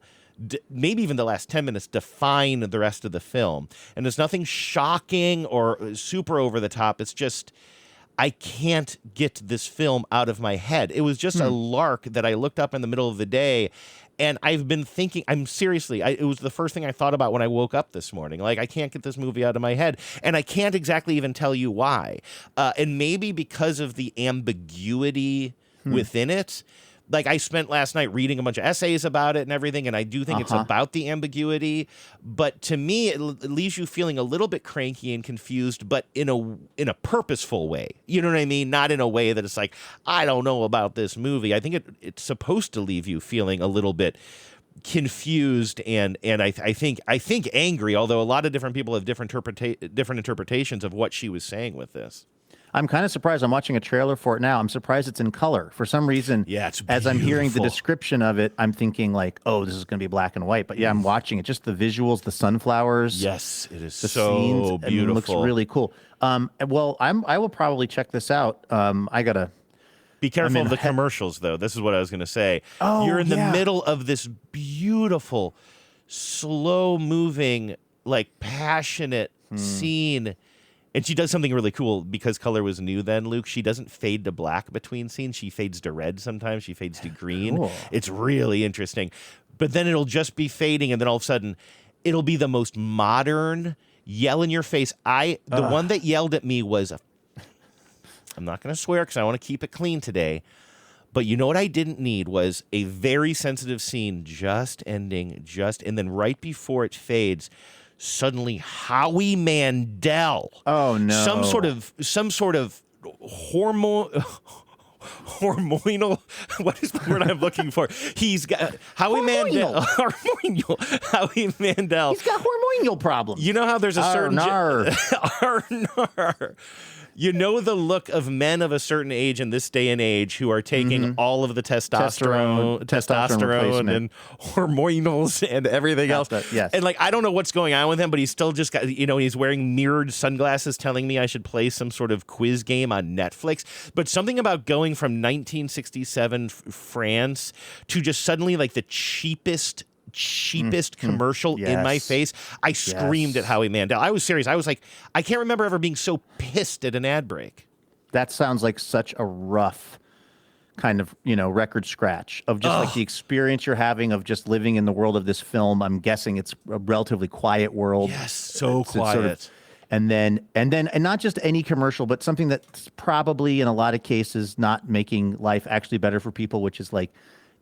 maybe even the last 10 minutes define the rest of the film. And there's nothing shocking or super over the top. It's just, I can't get this film out of my head. It was just a lark that I looked up in the middle of the day, and I've been thinking, it was the first thing I thought about when I woke up this morning. Like, I can't get this movie out of my head, and I can't exactly even tell you why. And maybe because of the ambiguity within it. Like, I spent last night reading a bunch of essays about it and everything, and I do think it's about the ambiguity. But to me, it leaves you feeling a little bit cranky and confused, but in a purposeful way. You know what I mean? Not in a way that it's like, I don't know about this movie. I think it's supposed to leave you feeling a little bit confused and I think angry. Although a lot of different people have different interpretations of what she was saying with this. I'm kind of surprised. I'm watching a trailer for it now. I'm surprised it's in color. For some reason, it's as I'm hearing the description of it, I'm thinking like, oh, this is going to be black and white. But yeah, I'm watching it. Just the visuals, the sunflowers. Yes, it is the so scenes, beautiful. And it looks really cool. Well, I will probably check this out. I got to... Be careful of the commercials, though. This is what I was going to say. Oh, you're in the middle of this beautiful, slow-moving, like, passionate scene. And she does something really cool because color was new then, Luke. She doesn't fade to black between scenes. She fades to red sometimes. She fades to green. Cool. It's really interesting. But then it'll just be fading, and then all of a sudden, it'll be the most modern, yell in your face. The one that yelled at me was, I'm not going to swear because I want to keep it clean today, But you know what I didn't need was a very sensitive scene just ending, and then right before it fades, suddenly Howie Mandel. Oh no! Some sort of hormonal. What is the word I'm looking for? He's got Howie Mandel. Howie Mandel. He's got hormonal problems. You know how there's a certain Arnar. You know the look of men of a certain age in this day and age who are taking all of the testosterone and hormonals and everything else. Yes. And like I don't know what's going on with him, but he's still just got he's wearing mirrored sunglasses, telling me I should play some sort of quiz game on Netflix. But something about going from 1967 France to just suddenly like the cheapest commercial in my face. I screamed at Howie Mandel. I was serious. I was like, I can't remember ever being so pissed at an ad break. That sounds like such a rough kind of, record scratch of just like the experience you're having of just living in the world of this film. I'm guessing it's a relatively quiet world. Yes, so It's quiet. sort of, and not just any commercial, but something that's probably in a lot of cases not making life actually better for people, which is like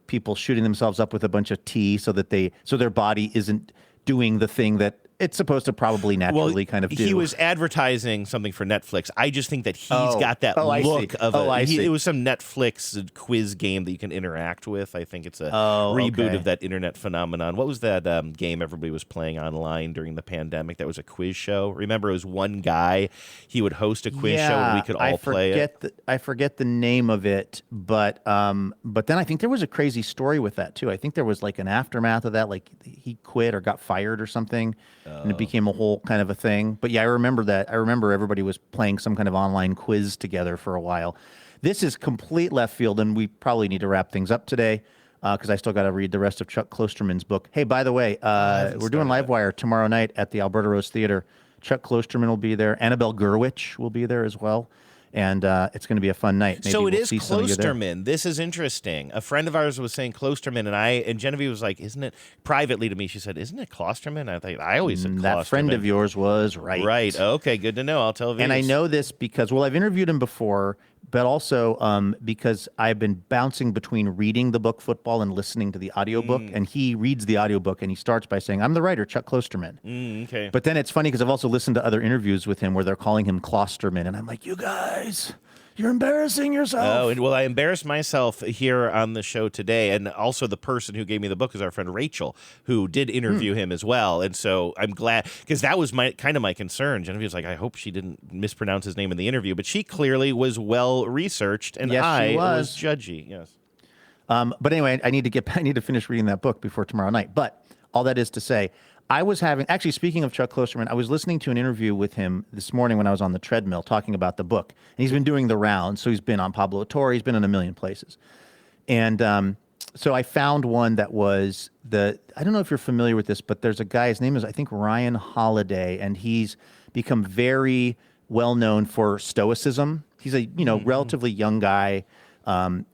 people shooting themselves up with a bunch of tea so their body isn't doing the thing that it's supposed to probably naturally kind of do. He was advertising something for Netflix. I just think that he's got that look of it was some Netflix quiz game that you can interact with. I think it's a reboot of that internet phenomenon. What was that game everybody was playing online during the pandemic? That was a quiz show. Remember, it was one guy. He would host a quiz show and we could all play it. I forget the name of it, but then I think there was a crazy story with that too. I think there was like an aftermath of that, like he quit or got fired or something. And it became a whole kind of a thing. But yeah, I remember that. I remember everybody was playing some kind of online quiz together for a while. This is complete left field, and we probably need to wrap things up today because I still got to read the rest of Chuck Klosterman's book. Hey, by the way, we're doing Livewire tomorrow night at the Alberta Rose Theater. Chuck Klosterman will be there. Annabelle Gurwitch will be there as well. And it's going to be a fun night. Maybe so it we'll is see some of you there. Klosterman. This is interesting. A friend of ours was saying Klosterman, and Genevieve was like, "Isn't it?" Privately to me, she said, "Isn't it Klosterman?" I always said Klosterman. That friend of yours was right. Right. Okay. Good to know. I'll tell you. And I know this because, I've interviewed him before, but also because I've been bouncing between reading the book Football and listening to the audiobook. And he reads the audiobook and he starts by saying, "I'm the writer, Chuck Klosterman." Okay. But then it's funny because I've also listened to other interviews with him where they're calling him Klosterman. And I'm like, you guys, you're embarrassing yourself. Oh, well, I embarrassed myself here on the show today. And also the person who gave me the book is our friend Rachel, who did interview him as well. And so I'm glad, because that was my concern. Genevieve was like, I hope she didn't mispronounce his name in the interview. But she clearly was well-researched, and Yes, I she was judgy. Yes. But anyway, I need to finish reading that book before tomorrow night. But all that is to say, actually, speaking of Chuck Klosterman, I was listening to an interview with him this morning when I was on the treadmill talking about the book. And he's been doing the rounds. So he's been on Pablo Torre. He's been in a million places. And so I found one that was I don't know if you're familiar with this, but there's a guy, his name is, I think, Ryan Holiday. And he's become very well known for stoicism. He's a, relatively young guy. Very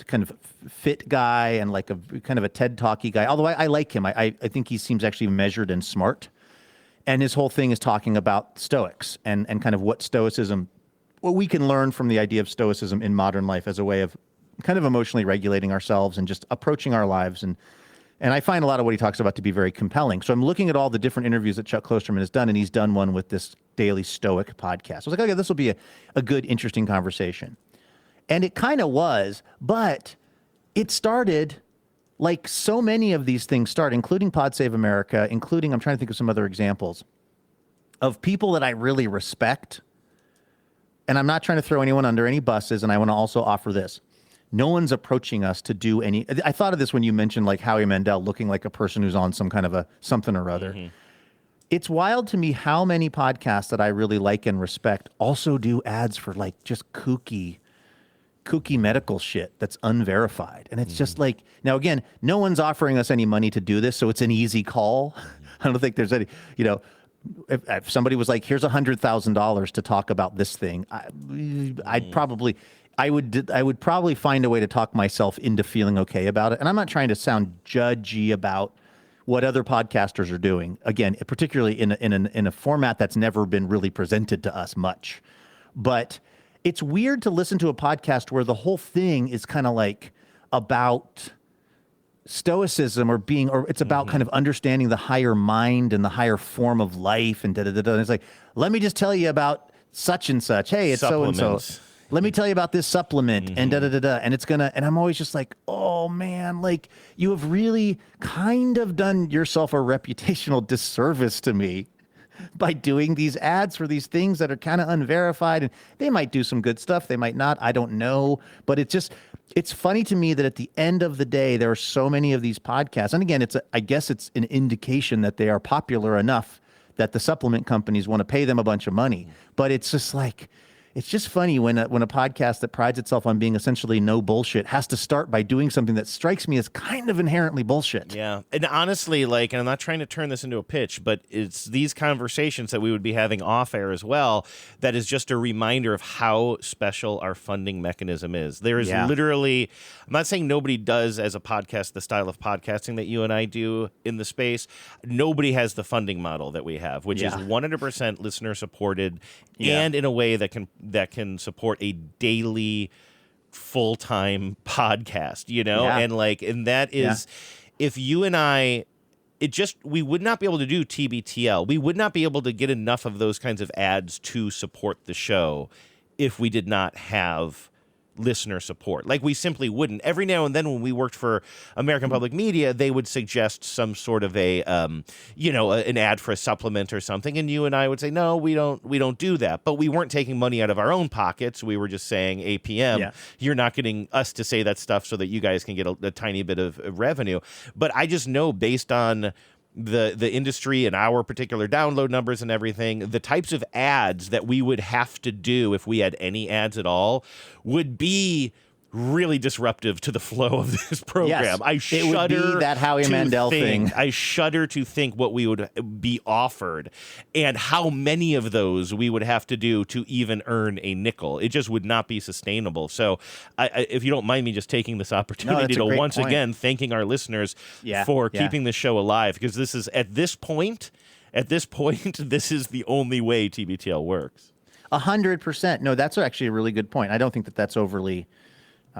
kind of fit guy and like a kind of a TED Talky guy. Although I like him. I think he seems actually measured and smart. And his whole thing is talking about Stoics and kind of what we can learn from the idea of Stoicism in modern life as a way of kind of emotionally regulating ourselves and just approaching our lives. And I find a lot of what he talks about to be very compelling. So I'm looking at all the different interviews that Chuck Klosterman has done, and he's done one with this Daily Stoic podcast. I was like, okay, this will be a good, interesting conversation. And it kind of was, but it started like so many of these things start, including Pod Save America, including, I'm trying to think of some other examples of people that I really respect. And I'm not trying to throw anyone under any buses, and I want to also offer this. No one's approaching us to do any. I thought of this when you mentioned like Howie Mandel looking like a person who's on some kind of a something or other. Mm-hmm. It's wild to me how many podcasts that I really like and respect also do ads for like just kooky medical shit that's unverified. And it's just like, now again, no one's offering us any money to do this, so it's an easy call. I don't think there's any, if somebody was like, here's $100,000 to talk about this thing, I would probably find a way to talk myself into feeling okay about it. And I'm not trying to sound judgy about what other podcasters are doing. Again, particularly in a format that's never been really presented to us much. But it's weird to listen to a podcast where the whole thing is kind of like about stoicism or it's about kind of understanding the higher mind and the higher form of life and da-da-da-da. And it's like, let me just tell you about such and such. Hey, it's so-and-so. Let me tell you about this supplement and da-da-da-da. And and I'm always just like, oh man, like you have really kind of done yourself a reputational disservice to me by doing these ads for these things that are kind of unverified. And they might do some good stuff. They might not. I don't know. But it's funny to me that at the end of the day, there are so many of these podcasts. And again, I guess it's an indication that they are popular enough that the supplement companies want to pay them a bunch of money. But it's just like, it's just funny when a podcast that prides itself on being essentially no bullshit has to start by doing something that strikes me as kind of inherently bullshit. Yeah. And honestly, and I'm not trying to turn this into a pitch, but it's these conversations that we would be having off air as well that is just a reminder of how special our funding mechanism is. There is literally, I'm not saying nobody does as a podcast the style of podcasting that you and I do in the space. Nobody has the funding model that we have, which is 100% listener supported and in a way that can support a daily full-time podcast, and that is if you and I we would not be able to do TBTL. We would not be able to get enough of those kinds of ads to support the show if we did not have listener support. Like we simply wouldn't. Every now and then when we worked for American Public Media, they would suggest some sort of an ad for a supplement or something, and you and I would say, no, we don't do that. But we weren't taking money out of our own pockets. We were just saying, APM, you're not getting us to say that stuff so that you guys can get a tiny bit of revenue. But I just know based on the industry and our particular download numbers and everything, the types of ads that we would have to do if we had any ads at all would be really disruptive to the flow of this program. Yes, I shudder. It would be that Howie Mandel thing. I shudder to think what we would be offered and how many of those we would have to do to even earn a nickel. It just would not be sustainable. So if you don't mind me just taking this opportunity to once again thanking our listeners for keeping the show alive, because this is at this point, this is the only way TBTL works. 100%. No, that's actually a really good point. I don't think that's overly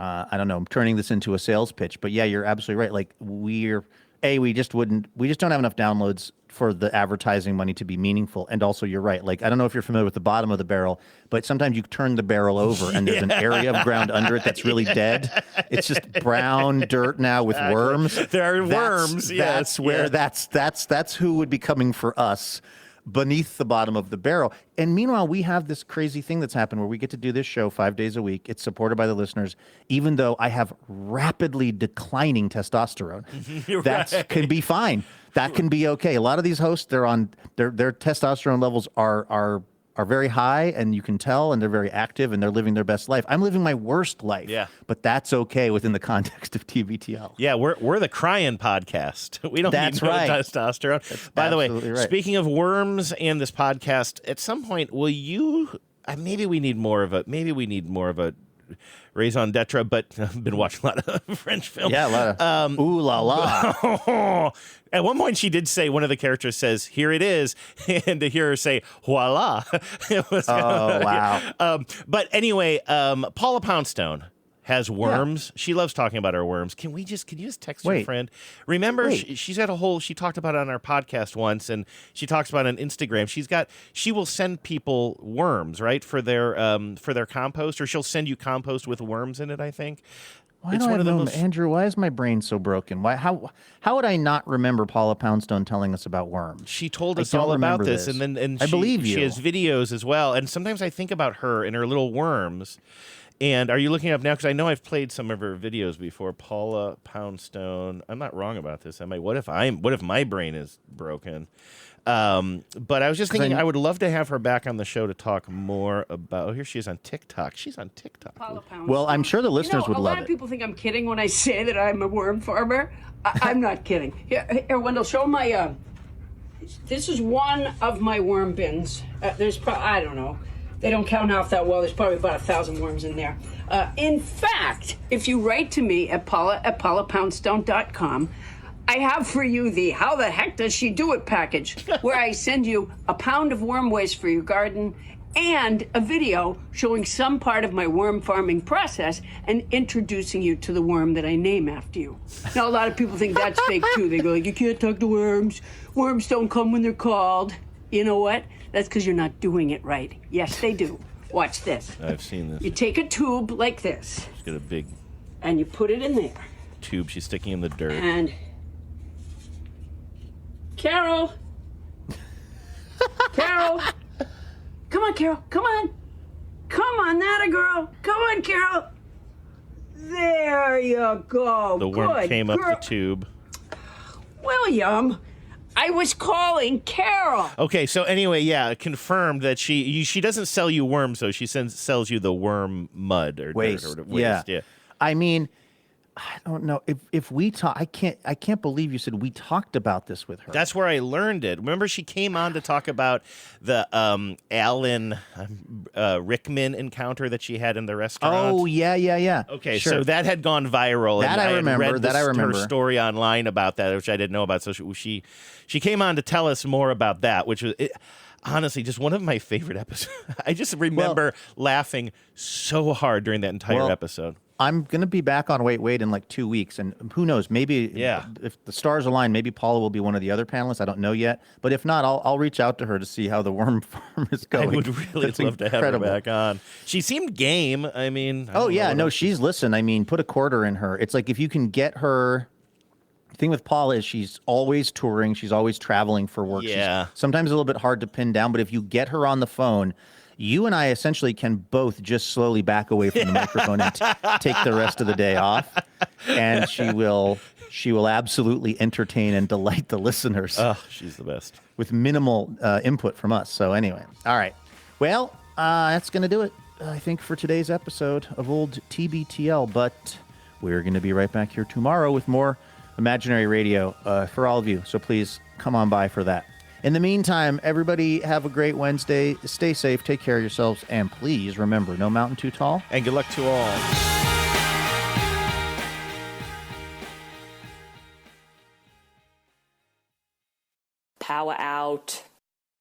I don't know, I'm turning this into a sales pitch, but yeah, you're absolutely right. Like we just don't have enough downloads for the advertising money to be meaningful. And also you're right. Like, I don't know if you're familiar with the bottom of the barrel, but sometimes you turn the barrel over and there's an area of ground under it that's really dead. It's just brown dirt now with worms. There are worms. That's where that's who would be coming for us beneath the bottom of the barrel. And meanwhile, we have this crazy thing that's happened where we get to do this show 5 days a week. It's supported by the listeners, even though I have rapidly declining testosterone. That can be fine. That can be okay. A lot of these hosts, their testosterone levels are very high, and you can tell, and they're very active, and they're living their best life. I'm living my worst life, but that's okay within the context of TBTL. Yeah, we're the crying podcast. We don't need no testosterone. That's By the way, right. Speaking of worms and this podcast, at some point, will you? Maybe we need more of a raison d'etre, but I've been watching a lot of French films. Yeah, a lot of ooh la la. At one point, she did say, one of the characters says, "Here it is," and to hear her say, "Voila!" It was wow. But anyway, Paula Poundstone has worms. She loves talking about her worms. Can you just text your friend? Remember, she's got she talked about it on our podcast once, and she talks about it on Instagram. She will send people worms, right, for their compost, or she'll send you compost with worms in it, I think. Andrew, why is my brain so broken? How would I not remember Paula Poundstone telling us about worms? She told us all about this, and I believe you. She has videos as well, and sometimes I think about her and her little worms. And are you looking up now? Because I know I've played some of her videos before. Paula Poundstone. I'm not wrong about this. What if my brain is broken? But I was just thinking I would love to have her back on the show to talk more about. Oh, here she is on TikTok. She's on TikTok. Well, I'm sure the listeners would love it. A lot of people think I'm kidding when I say that I'm a worm farmer. I'm not kidding. Here, Wendell, show my. This is one of my worm bins. There's I don't know. They don't count off that well. There's probably about 1,000 worms in there. In fact, if you write to me at paulapoundstone.com, I have for you the How the Heck Does She Do It package, where I send you a pound of worm waste for your garden and a video showing some part of my worm farming process and introducing you to the worm that I name after you. Now, a lot of people think that's fake too. They go like, you can't talk to worms. Worms don't come when they're called. You know what? That's because you're not doing it right. Yes, they do. Watch this. I've seen this. You take a tube like this. She's got a big and you put it in there. Tube she's sticking in the dirt. And Carol. Carol. Come on, Carol. Come on. Come on, that a girl. Come on, Carol. There you go. The worm Good came girl. up the tube. William, I was calling Carol. Okay, so anyway, yeah, confirmed that she doesn't sell you worms though. She sells you the worm mud or Waste. Dirt or waste. Yeah. I mean, I don't know if we talk. I can't believe you said we talked about this with her. That's where I learned it. Remember, she came on to talk about the Alan Rickman encounter that she had in the restaurant. Oh yeah. Okay, sure. so that had gone viral. That and I remember. Had read That I remember. Her story online about that, which I didn't know about. So she came on to tell us more about that, which was. Honestly, just one of my favorite episodes. I just remember laughing so hard during that entire episode. I'm going to be back on Wait in like 2 weeks, and who knows, maybe if the stars align, maybe Paula will be one of the other panelists. I don't know yet, but if not, I'll reach out to her to see how the worm farm is going. I would really love to have her back on. She seemed game. I mean, she's listen. I mean, put a quarter in her. It's like if you can get her. The thing with Paula is she's always touring. She's always traveling for work. Yeah. She's sometimes a little bit hard to pin down, but if you get her on the phone, you and I essentially can both just slowly back away from the microphone and take the rest of the day off, and she will absolutely entertain and delight the listeners. Oh, she's the best. With minimal input from us. So anyway, all right. Well, that's going to do it, I think, for today's episode of Old TBTL, but we're going to be right back here tomorrow with more Imaginary Radio for all of you. So please come on by for that. In the meantime, everybody have a great Wednesday. Stay safe, take care of yourselves, and please remember, no mountain too tall. And good luck to all. Power out.